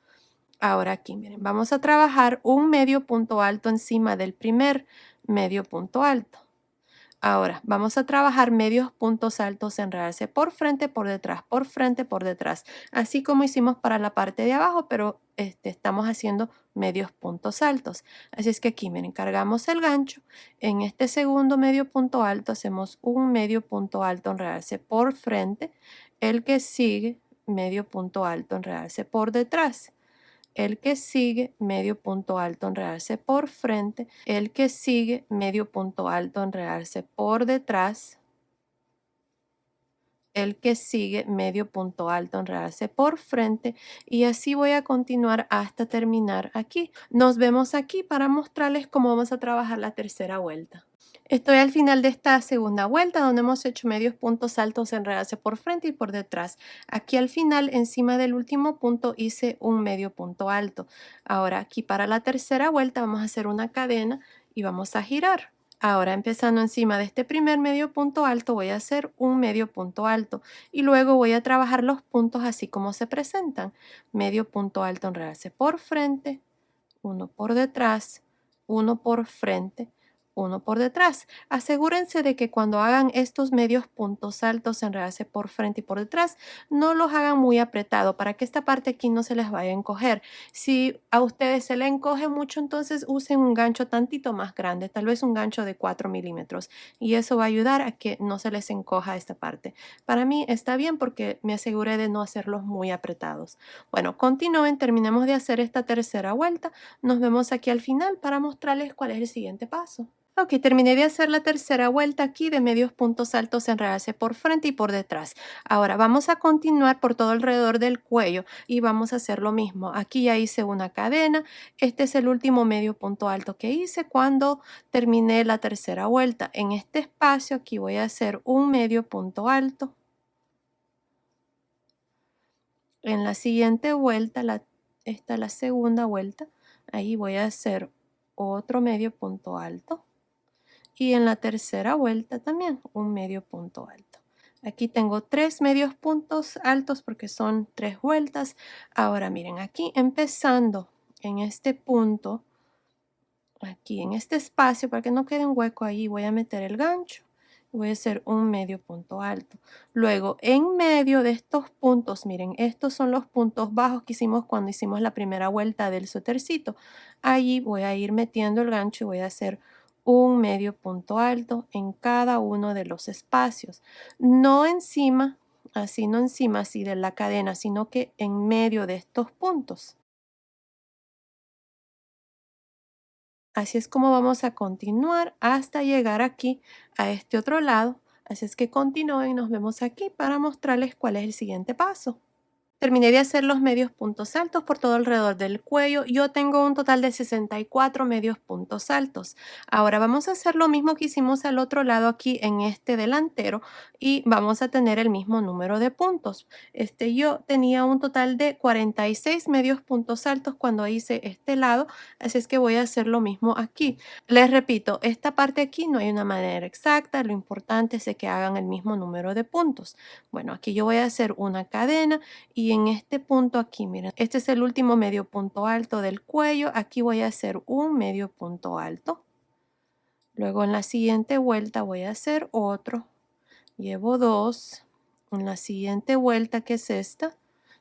Ahora aquí, miren, vamos a trabajar un medio punto alto encima del primer medio punto alto. Ahora, vamos a trabajar medios puntos altos, enredarse por frente, por detrás, por frente, por detrás. Así como hicimos para la parte de abajo, pero estamos haciendo medios puntos altos. Así es que aquí, miren, cargamos el gancho. En este segundo medio punto alto hacemos un medio punto alto, enredarse por frente. El que sigue, medio punto alto, enredarse por detrás. El que sigue, medio punto alto, enredarse por frente. El que sigue, medio punto alto, enredarse por detrás. El que sigue, medio punto alto, enredarse por frente. Y así voy a continuar hasta terminar aquí. Nos vemos aquí para mostrarles cómo vamos a trabajar la tercera vuelta. Estoy al final de esta segunda vuelta donde hemos hecho medios puntos altos enredarse por frente y por detrás. Aquí al final, encima del último punto, hice un medio punto alto. Ahora aquí para la tercera vuelta vamos a hacer una cadena y vamos a girar. Ahora empezando encima de este primer medio punto alto voy a hacer un medio punto alto y luego voy a trabajar los puntos así como se presentan. Medio punto alto enredarse por frente, uno por detrás, uno por frente, uno por detrás. Asegúrense de que cuando hagan estos medios puntos altos, enredarse por frente y por detrás, no los hagan muy apretado para que esta parte aquí no se les vaya a encoger. Si a ustedes se le encoge mucho, entonces usen un gancho tantito más grande, tal vez un gancho de 4 milímetros, y eso va a ayudar a que no se les encoja esta parte. Para mí está bien porque me aseguré de no hacerlos muy apretados. Bueno, continúen, terminemos de hacer esta tercera vuelta. Nos vemos aquí al final para mostrarles cuál es el siguiente paso. Ok, terminé de hacer la tercera vuelta aquí de medios puntos altos enredarse por frente y por detrás. Ahora vamos a continuar por todo alrededor del cuello y vamos a hacer lo mismo. Aquí ya hice una cadena. Este es el último medio punto alto que hice cuando terminé la tercera vuelta. En este espacio aquí voy a hacer un medio punto alto. En la siguiente vuelta, esta es la segunda vuelta, ahí voy a hacer otro medio punto alto. Y en la tercera vuelta también un medio punto alto. Aquí tengo 3 medios puntos altos porque son 3 vueltas. Ahora miren, aquí empezando en este punto, aquí en este espacio, para que no quede un hueco ahí, voy a meter el gancho. Voy a hacer un medio punto alto. Luego, en medio de estos puntos, miren, estos son los puntos bajos que hicimos cuando hicimos la primera vuelta del suétercito. Allí voy a ir metiendo el gancho y voy a hacer un medio punto alto en cada uno de los espacios. No encima, así no encima así de la cadena, sino que en medio de estos puntos. Así es como vamos a continuar hasta llegar aquí a este otro lado. Así es que continúen y nos vemos aquí para mostrarles cuál es el siguiente paso. Terminé de hacer los medios puntos altos por todo alrededor del cuello. Yo tengo un total de 64 medios puntos altos. Ahora vamos a hacer lo mismo que hicimos al otro lado aquí en este delantero y vamos a tener el mismo número de puntos. Yo tenía un total de 46 medios puntos altos cuando hice este lado, así es que voy a hacer lo mismo aquí. Les repito, esta parte aquí no hay una manera exacta, lo importante es que hagan el mismo número de puntos. Bueno, aquí yo voy a hacer una cadena y en este punto aquí, miren, este es el último medio punto alto del cuello. Aquí voy a hacer un medio punto alto. Luego en la siguiente vuelta voy a hacer otro. Llevo 2. En la siguiente vuelta, que es esta,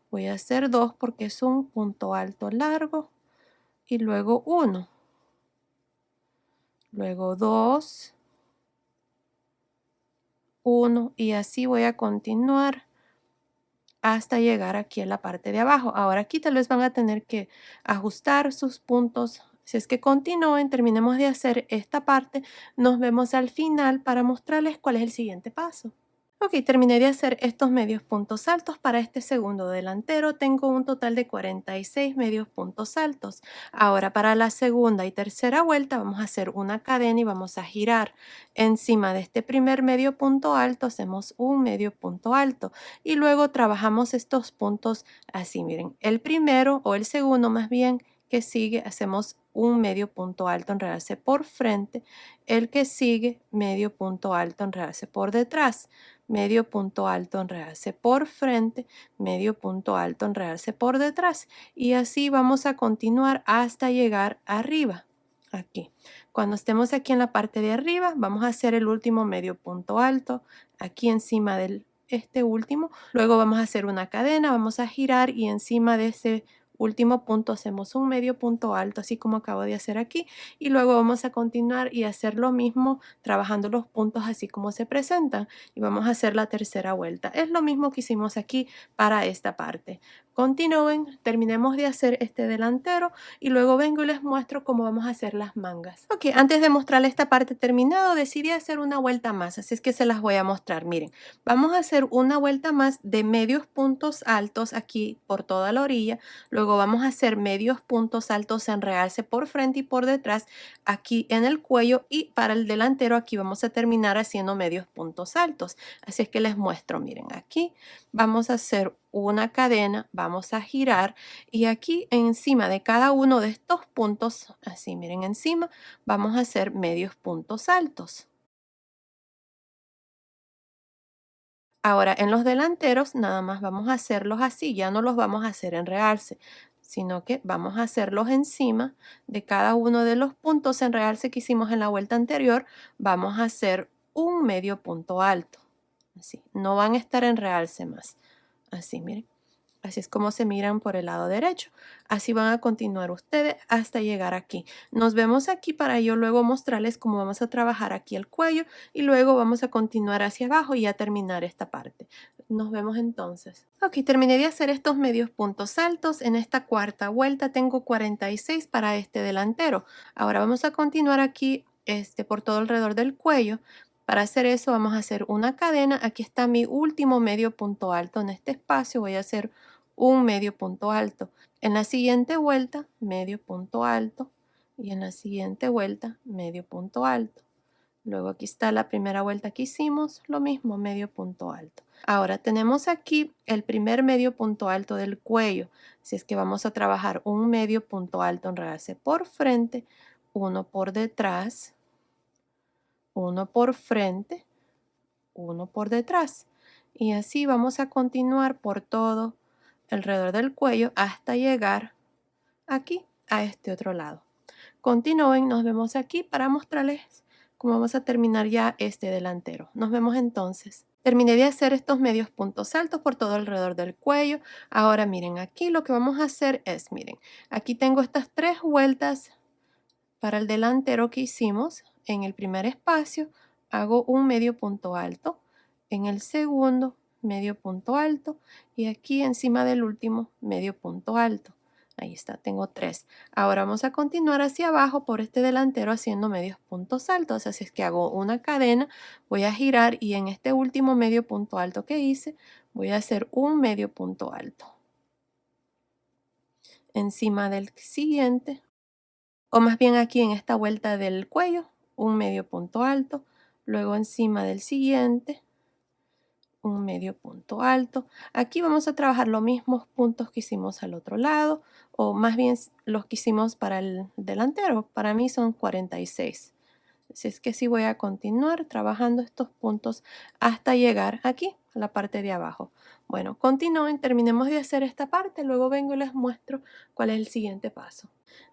voy a hacer 2 porque es un punto alto largo. Y luego 1. Luego 2. 1. Y así voy a continuar hasta llegar aquí en la parte de abajo. Ahora aquí tal vez van a tener que ajustar sus puntos. Si es que continúen, terminemos de hacer esta parte, nos vemos al final para mostrarles cuál es el siguiente paso. Ok, terminé de hacer estos medios puntos altos para este segundo delantero. Tengo un total de 46 medios puntos altos. Ahora para la segunda y tercera vuelta vamos a hacer una cadena y vamos a girar. Encima de este primer medio punto alto hacemos un medio punto alto y luego trabajamos estos puntos así. Miren, el primero o el segundo más bien que sigue hacemos un medio punto alto enredarse por frente. El que sigue medio punto alto enredarse por detrás, medio punto alto enredarse por frente, medio punto alto enredarse por detrás y así vamos a continuar hasta llegar arriba. Aquí, cuando estemos aquí en la parte de arriba, vamos a hacer el último medio punto alto aquí encima del este último. Luego vamos a hacer una cadena, vamos a girar y encima de ese último punto hacemos un medio punto alto, así como acabo de hacer aquí. Y luego vamos a continuar y hacer lo mismo, trabajando los puntos así como se presentan. Y vamos a hacer la tercera vuelta. Es lo mismo que hicimos aquí para esta parte. Continúen, terminemos de hacer este delantero y luego vengo y les muestro cómo vamos a hacer las mangas. Ok, antes de mostrarles esta parte terminada, decidí hacer una vuelta más, así es que se las voy a mostrar. Miren, vamos a hacer una vuelta más de medios puntos altos aquí por toda la orilla, luego vamos a hacer medios puntos altos en realce por frente y por detrás, aquí en el cuello, y para el delantero aquí vamos a terminar haciendo medios puntos altos. Así es que les muestro, miren, aquí vamos a hacer una cadena, vamos a girar y aquí encima de cada uno de estos puntos, así miren encima, vamos a hacer medios puntos altos. Ahora en los delanteros nada más vamos a hacerlos así, ya no los vamos a hacer en realce, sino que vamos a hacerlos encima de cada uno de los puntos en realce que hicimos en la vuelta anterior, vamos a hacer un medio punto alto. Así, no van a estar en realce más. Así, miren. Así es como se miran por el lado derecho. Así van a continuar ustedes hasta llegar aquí. Nos vemos aquí para yo luego mostrarles cómo vamos a trabajar aquí el cuello y luego vamos a continuar hacia abajo y a terminar esta parte. Nos vemos entonces. Ok, terminé de hacer estos medios puntos altos. En esta cuarta vuelta tengo 46 para este delantero. Ahora vamos a continuar aquí por todo alrededor del cuello. Para hacer eso vamos a hacer una cadena. Aquí está mi último medio punto alto. En este espacio voy a hacer un medio punto alto. En la siguiente vuelta, medio punto alto. Y en la siguiente vuelta, medio punto alto. Luego aquí está la primera vuelta que hicimos, lo mismo, medio punto alto. Ahora tenemos aquí el primer medio punto alto del cuello. Así es que vamos a trabajar un medio punto alto en realce por frente, uno por detrás, uno por frente, uno por detrás. Y así vamos a continuar por todo alrededor del cuello hasta llegar aquí a este otro lado. Continúen, nos vemos aquí para mostrarles cómo vamos a terminar ya este delantero. Nos vemos entonces. Terminé de hacer estos medios puntos altos por todo alrededor del cuello. Ahora miren, aquí lo que vamos a hacer es, miren, aquí tengo estas 3 vueltas para el delantero que hicimos. En el primer espacio hago un medio punto alto, en el segundo medio punto alto y aquí encima del último medio punto alto. Ahí está, tengo 3. Ahora vamos a continuar hacia abajo por este delantero haciendo medios puntos altos. Así es que hago una cadena, voy a girar y en este último medio punto alto que hice voy a hacer un medio punto alto. Encima del siguiente, o más bien aquí en esta vuelta del cuello, un medio punto alto, luego encima del siguiente, un medio punto alto. Aquí vamos a trabajar los mismos puntos que hicimos al otro lado, o más bien los que hicimos para el delantero. Para mí son 46. Así es que sí voy a continuar trabajando estos puntos hasta llegar aquí, a la parte de abajo. Bueno, continúen, terminemos de hacer esta parte, luego vengo y les muestro cuál es el siguiente paso.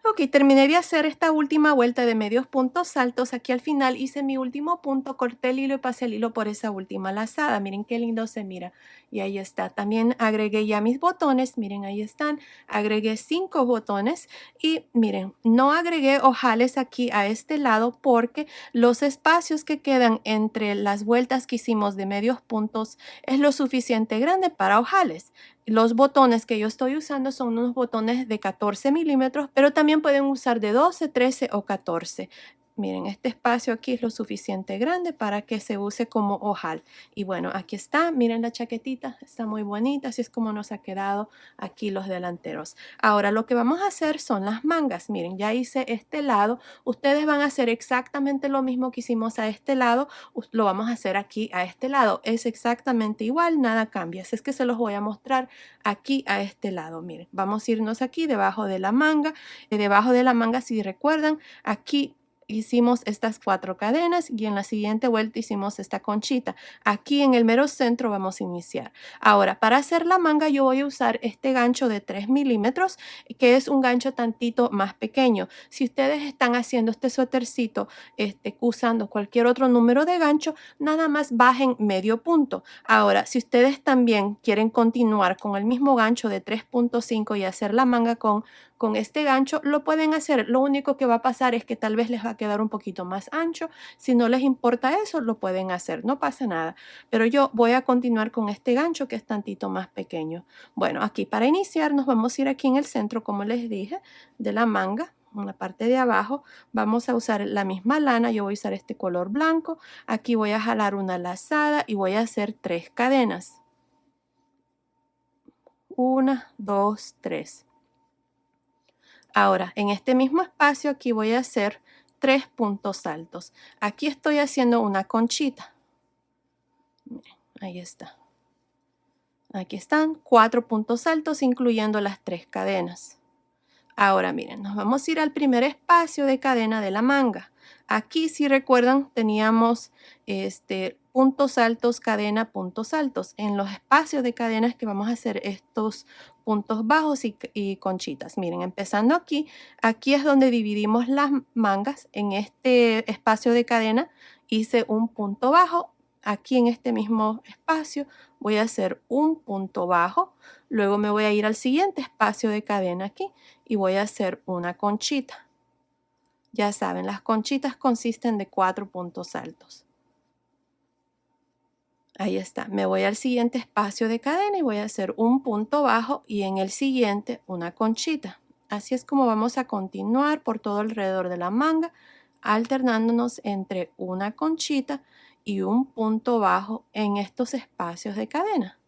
Ok, terminé de hacer esta última vuelta de medios puntos altos. Aquí al final hice mi último punto, corté el hilo y pasé el hilo por esa última lazada. Miren qué lindo se mira. Y ahí está. También agregué ya mis botones. Miren, ahí están. Agregué 5 botones. Y miren, no agregué ojales aquí a este lado porque los espacios que quedan entre las vueltas que hicimos de medios puntos es lo suficiente grande para ojales. Los botones que yo estoy usando son unos botones de 14 milímetros, pero también pueden usar de 12, 13 o 14. Miren, este espacio aquí es lo suficiente grande para que se use como ojal. Y bueno, aquí está, miren la chaquetita, está muy bonita, así es como nos ha quedado aquí los delanteros. Ahora lo que vamos a hacer son las mangas. Miren, ya hice este lado, ustedes van a hacer exactamente lo mismo que hicimos a este lado, lo vamos a hacer aquí a este lado. Es exactamente igual, nada cambia. Así es que se los voy a mostrar aquí a este lado. Miren, vamos a irnos aquí debajo de la manga. Debajo de la manga, si recuerdan, aquí hicimos estas 4 cadenas y en la siguiente vuelta hicimos esta conchita. Aquí en el mero centro vamos a iniciar. Ahora, para hacer la manga yo voy a usar este gancho de 3 milímetros, que es un gancho tantito más pequeño. Si ustedes están haciendo este suétercito usando cualquier otro número de gancho, nada más bajen medio punto. Ahora, si ustedes también quieren continuar con el mismo gancho de 3.5 y hacer la manga con este gancho, lo pueden hacer. Lo único que va a pasar es que tal vez les va a a quedar un poquito más ancho. Si no les importa eso, lo pueden hacer, no pasa nada. Pero yo voy a continuar con este gancho que es tantito más pequeño. Bueno, aquí para iniciar nos vamos a ir aquí en el centro, como les dije, de la manga. En la parte de abajo vamos a usar la misma lana, yo voy a usar este color blanco. Aquí voy a jalar una lazada y voy a hacer 3 cadenas. 1, 2, 3. Ahora, en este mismo espacio aquí voy a hacer 3 puntos altos. Aquí estoy haciendo una conchita. Miren, ahí está. Aquí están 4 puntos altos, incluyendo las 3 cadenas. Ahora miren, nos vamos a ir al primer espacio de cadena de la manga. Aquí, si recuerdan, teníamos puntos altos, cadena, puntos altos. En los espacios de cadenas que vamos a hacer estos puntos bajos y conchitas. Miren, empezando aquí, aquí es donde dividimos las mangas. En este espacio de cadena hice un punto bajo. Aquí en este mismo espacio voy a hacer un punto bajo. Luego me voy a ir al siguiente espacio de cadena aquí y voy a hacer una conchita. Ya saben, las conchitas consisten de 4 puntos altos. Ahí está. Me voy al siguiente espacio de cadena y voy a hacer un punto bajo y en el siguiente una conchita. Así es como vamos a continuar por todo alrededor de la manga, alternándonos entre una conchita y un punto bajo en estos espacios de cadena.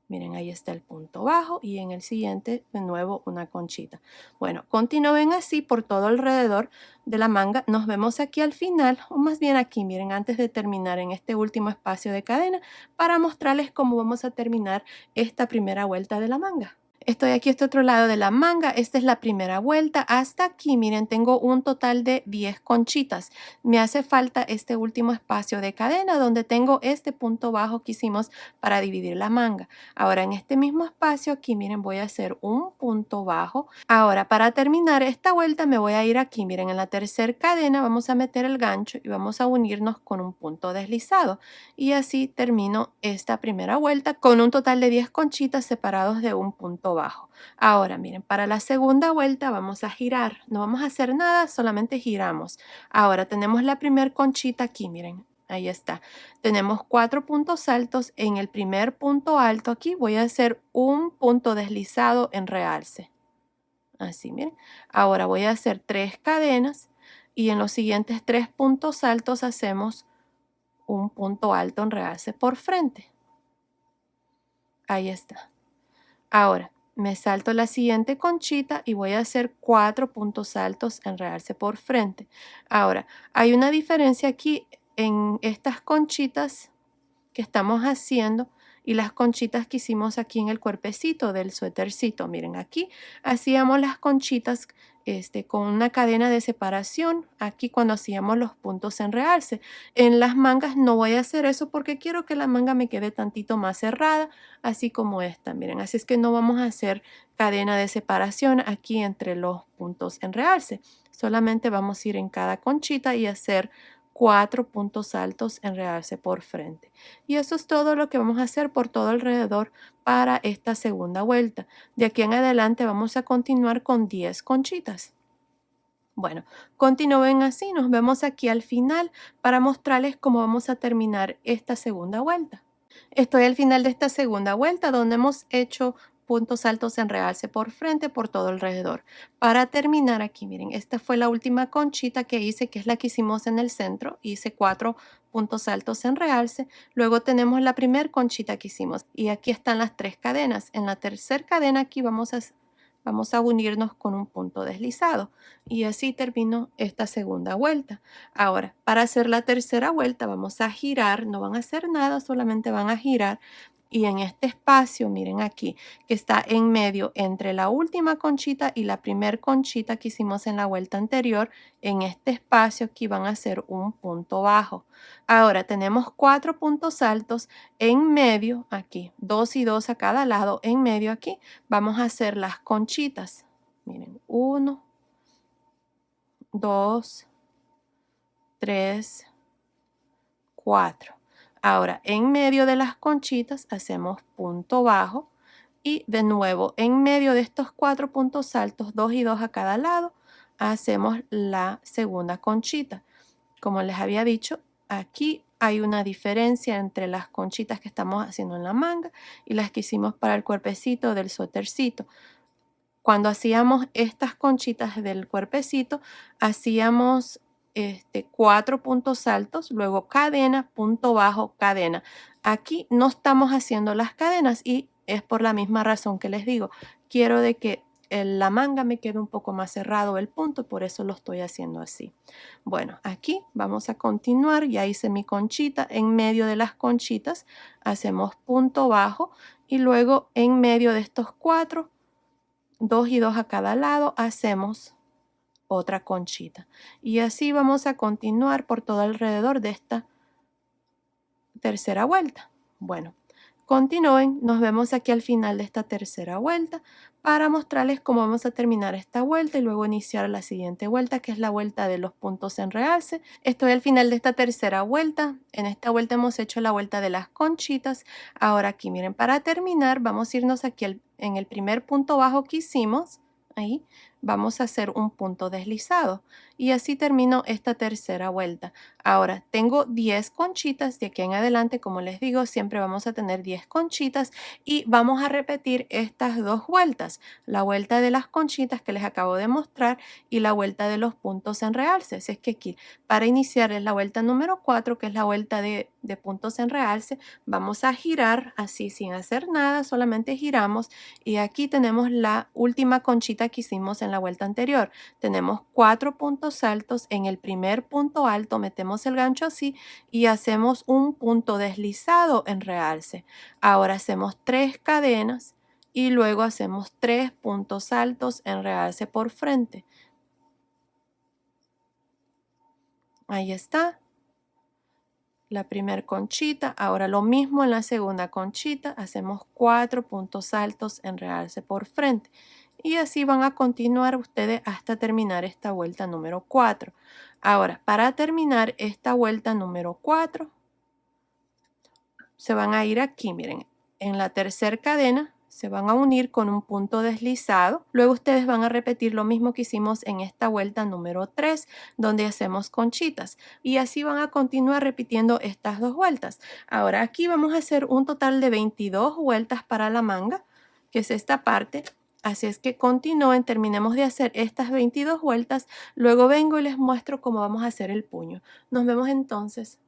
Miren, ahí está el punto bajo y en el siguiente de nuevo una conchita. Bueno, continúen así por todo alrededor de la manga. Nos vemos aquí al final, o más bien aquí, miren, antes de terminar en este último espacio de cadena para mostrarles cómo vamos a terminar esta primera vuelta de la manga. Estoy aquí a este otro lado de la manga. Esta es la primera vuelta. Hasta aquí, miren, tengo un total de 10 conchitas. Me hace falta este último espacio de cadena donde tengo este punto bajo que hicimos para dividir la manga. Ahora en este mismo espacio aquí, miren, voy a hacer un punto bajo. Ahora para terminar esta vuelta me voy a ir aquí, miren, en la tercera cadena vamos a meter el gancho y vamos a unirnos con un punto deslizado. Y así termino esta primera vuelta con un total de 10 conchitas separados de un punto bajo. Ahora miren, para la segunda vuelta vamos a girar, no vamos a hacer nada, solamente giramos. Ahora tenemos la primera conchita aquí, miren, ahí está. Tenemos 4 puntos altos. En el primer punto alto aquí voy a hacer un punto deslizado en realce. Así, miren. Ahora voy a hacer 3 cadenas y en los siguientes 3 puntos altos hacemos un punto alto en realce por frente. Ahí está. Ahora me salto la siguiente conchita y voy a hacer 4 puntos altos en realce por frente. Ahora, hay una diferencia aquí en estas conchitas que estamos haciendo y las conchitas que hicimos aquí en el cuerpecito del suétercito. Miren, aquí hacíamos las conchitas con una cadena de separación aquí cuando hacíamos los puntos en realce. En las mangas no voy a hacer eso porque quiero que la manga me quede tantito más cerrada, así como esta. Miren, así es que no vamos a hacer cadena de separación aquí entre los puntos en realce. Solamente vamos a ir en cada conchita y hacer 4 puntos altos en realce por frente. Y eso es todo lo que vamos a hacer por todo alrededor para esta segunda vuelta. De aquí en adelante vamos a continuar con 10 conchitas. Bueno, continúen así, nos vemos aquí al final para mostrarles cómo vamos a terminar esta segunda vuelta. Estoy al final de esta segunda vuelta donde hemos hecho puntos altos en realce por frente por todo alrededor. Para terminar aquí, miren, esta fue la última conchita que hice, que es la que hicimos en el centro. Hice 4 puntos altos en realce. Luego tenemos la primera conchita que hicimos y aquí están las 3 cadenas. En la tercera cadena aquí vamos a unirnos con un punto deslizado y así termino esta segunda vuelta. Ahora, para hacer la tercera vuelta vamos a girar, no van a hacer nada, solamente van a girar y en este espacio, miren aquí, que está en medio entre la última conchita y la primer conchita que hicimos en la vuelta anterior, en este espacio aquí van a hacer un punto bajo. Ahora tenemos 4 puntos altos en medio aquí, 2 y 2 a cada lado, en medio aquí vamos a hacer las conchitas. Miren, 1, 2, 3, 4. Ahora, en medio de las conchitas hacemos punto bajo y de nuevo en medio de estos 4 puntos altos, 2 y 2 a cada lado, hacemos la segunda conchita. Como les había dicho, aquí hay una diferencia entre las conchitas que estamos haciendo en la manga y las que hicimos para el cuerpecito del suétercito. Cuando hacíamos estas conchitas del cuerpecito, hacíamos 4 puntos altos, luego cadena, punto bajo, cadena. Aquí no estamos haciendo las cadenas y es por la misma razón que les digo. Quiero de que la manga me quede un poco más cerrado el punto, por eso lo estoy haciendo así. Bueno, aquí vamos a continuar. Ya hice mi conchita. En medio de las conchitas hacemos punto bajo y luego en medio de estos 4, 2 y 2 a cada lado, hacemos otra conchita. Y así vamos a continuar por todo alrededor de esta tercera vuelta. Bueno, continúen, nos vemos aquí al final de esta tercera vuelta para mostrarles cómo vamos a terminar esta vuelta y luego iniciar la siguiente vuelta, que es la vuelta de los puntos en realce. Estoy al final de esta tercera vuelta. En esta vuelta hemos hecho la vuelta de las conchitas. Ahora aquí, miren, para terminar vamos a irnos aquí en el primer punto bajo que hicimos. Ahí vamos a hacer un punto deslizado y así termino esta tercera vuelta. Ahora tengo 10 conchitas. De aquí en adelante, como les digo, siempre vamos a tener 10 conchitas y vamos a repetir estas dos vueltas, la vuelta de las conchitas que les acabo de mostrar y la vuelta de los puntos en realce. Así es que aquí para iniciar es la vuelta número 4, que es la vuelta de puntos en realce. Vamos a girar así sin hacer nada, solamente giramos y aquí tenemos la última conchita que hicimos en la vuelta anterior. Tenemos 4 puntos altos. En el primer punto alto metemos el gancho así y hacemos un punto deslizado en realce. Ahora hacemos 3 cadenas y luego hacemos 3 puntos altos en realce por frente. Ahí está la primera conchita. Ahora lo mismo en la segunda conchita, hacemos 4 puntos altos en realce por frente. Y así van a continuar ustedes hasta terminar esta vuelta número 4. Ahora, para terminar esta vuelta número 4, se van a ir aquí, miren, en la tercera cadena se van a unir con un punto deslizado. Luego ustedes van a repetir lo mismo que hicimos en esta vuelta número 3, donde hacemos conchitas. Y así van a continuar repitiendo estas dos vueltas. Ahora aquí vamos a hacer un total de 22 vueltas para la manga, que es esta parte. Así es que continúen, terminemos de hacer estas 22 vueltas. Luego vengo y les muestro cómo vamos a hacer el puño. Nos vemos entonces.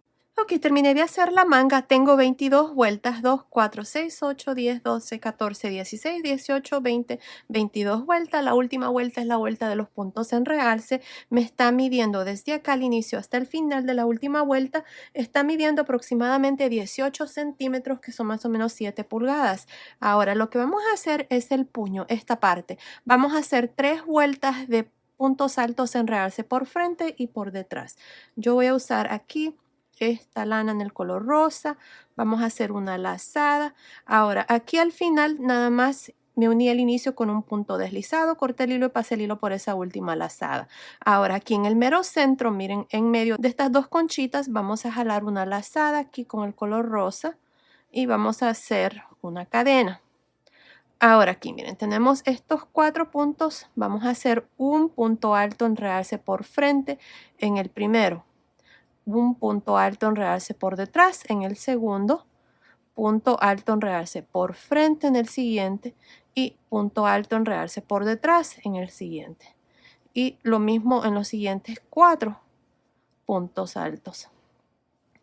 Ok, terminé de hacer la manga. Tengo 22 vueltas, 2, 4, 6, 8, 10, 12, 14, 16, 18, 20, 22 vueltas. La última vuelta es la vuelta de los puntos en realce. Me está midiendo desde acá al inicio hasta el final de la última vuelta. Está midiendo aproximadamente 18 centímetros, que son más o menos 7 pulgadas. Ahora lo que vamos a hacer es el puño, esta parte. Vamos a hacer 3 vueltas de puntos altos en realce por frente y por detrás. Yo voy a usar aquí esta lana en el color rosa. Vamos a hacer una lazada. Ahora aquí al final nada más me uní al inicio con un punto deslizado, corté el hilo y pasé el hilo por esa última lazada. Ahora aquí en el mero centro, miren, en medio de estas dos conchitas vamos a jalar una lazada aquí con el color rosa y vamos a hacer una cadena. Ahora aquí, miren, tenemos estos 4 puntos. Vamos a hacer un punto alto en realce por frente en el primero, un punto alto en realce por detrás en el segundo, punto alto en realce por frente en el siguiente y punto alto en realce por detrás en el siguiente. Y lo mismo en los siguientes 4 puntos altos.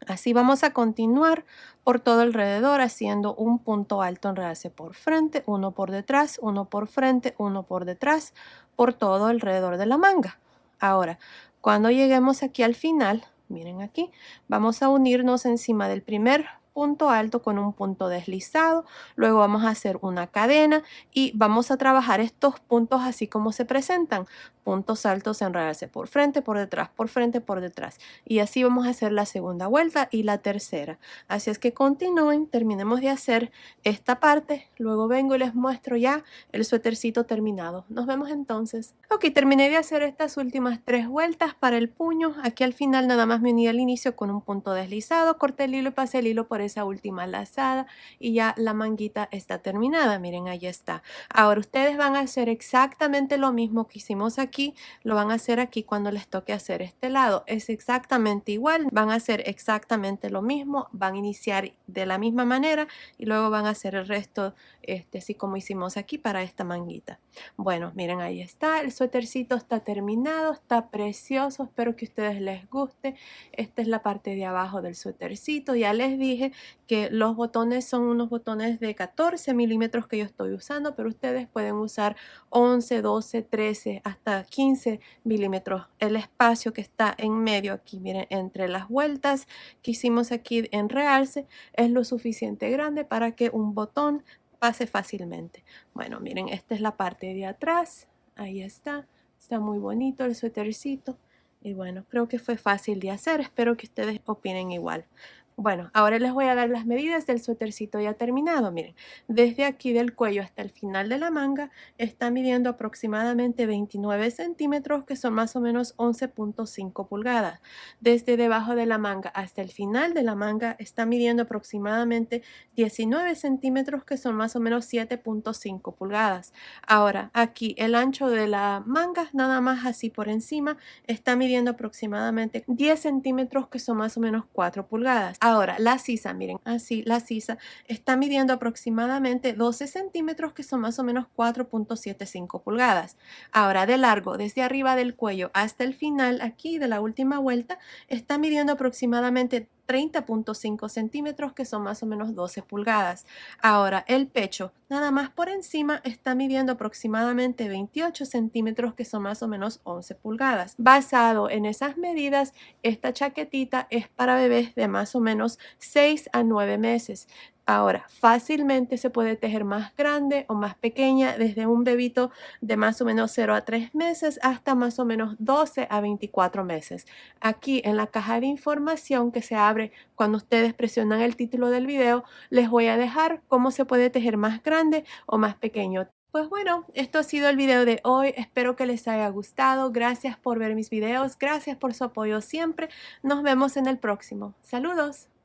Así vamos a continuar por todo alrededor haciendo un punto alto en realce por frente, uno por detrás, uno por frente, uno por detrás, por todo alrededor de la manga. Ahora, cuando lleguemos aquí al final, miren aquí, vamos a unirnos encima del primer punto alto con un punto deslizado. Luego vamos a hacer una cadena y vamos a trabajar estos puntos así como se presentan. Puntos altos en realce por frente, por detrás, por frente, por detrás. Y así vamos a hacer la segunda vuelta y la tercera. Así es que continúen, terminemos de hacer esta parte. Luego vengo y les muestro ya el suétercito terminado. Nos vemos entonces. Ok, terminé de hacer estas últimas 3 vueltas para el puño. Aquí al final nada más me uní al inicio con un punto deslizado, corté el hilo y pasé el hilo por esa última lazada y ya la manguita está terminada. Miren, ahí está. Ahora ustedes van a hacer exactamente lo mismo que hicimos aquí, lo van a hacer aquí cuando les toque hacer este lado. Es exactamente igual, van a hacer exactamente lo mismo, van a iniciar de la misma manera y luego van a hacer el resto, así como hicimos aquí para esta manguita. Bueno, miren, ahí está, el suétercito está terminado, está precioso, espero que a ustedes les guste. Esta es la parte de abajo del suétercito, ya les dije que los botones son unos botones de 14 milímetros que yo estoy usando, pero ustedes pueden usar 11, 12, 13, hasta 15 milímetros. El espacio que está en medio aquí, miren, entre las vueltas que hicimos aquí en realce, es lo suficiente grande para que un botón pase fácilmente. Bueno, miren, esta es la parte de atrás. Ahí está muy bonito el suétercito. Y bueno, creo que fue fácil de hacer. Espero que ustedes opinen igual. Bueno, ahora les voy a dar las medidas del suétercito ya terminado. Miren, desde aquí del cuello hasta el final de la manga está midiendo aproximadamente 29 centímetros, que son más o menos 11.5 pulgadas. Desde debajo de la manga hasta el final de la manga está midiendo aproximadamente 19 centímetros, que son más o menos 7.5 pulgadas. Ahora, aquí el ancho de la manga, nada más así por encima, está midiendo aproximadamente 10 centímetros, que son más o menos 4 pulgadas. Ahora, la sisa, miren, así la sisa está midiendo aproximadamente 12 centímetros, que son más o menos 4.75 pulgadas. Ahora, de largo, desde arriba del cuello hasta el final, aquí de la última vuelta, está midiendo aproximadamente 30.5 centímetros, que son más o menos 12 pulgadas. Ahora, el pecho, nada más por encima, está midiendo aproximadamente 28 centímetros, que son más o menos 11 pulgadas. Basado en esas medidas, esta chaquetita es para bebés de más o menos 6 a 9 meses. Ahora, fácilmente se puede tejer más grande o más pequeña, desde un bebito de más o menos 0 a 3 meses hasta más o menos 12 a 24 meses. Aquí en la caja de información que se abre cuando ustedes presionan el título del video, les voy a dejar cómo se puede tejer más grande o más pequeño. Pues bueno, esto ha sido el video de hoy. Espero que les haya gustado. Gracias por ver mis videos. Gracias por su apoyo siempre. Nos vemos en el próximo. Saludos.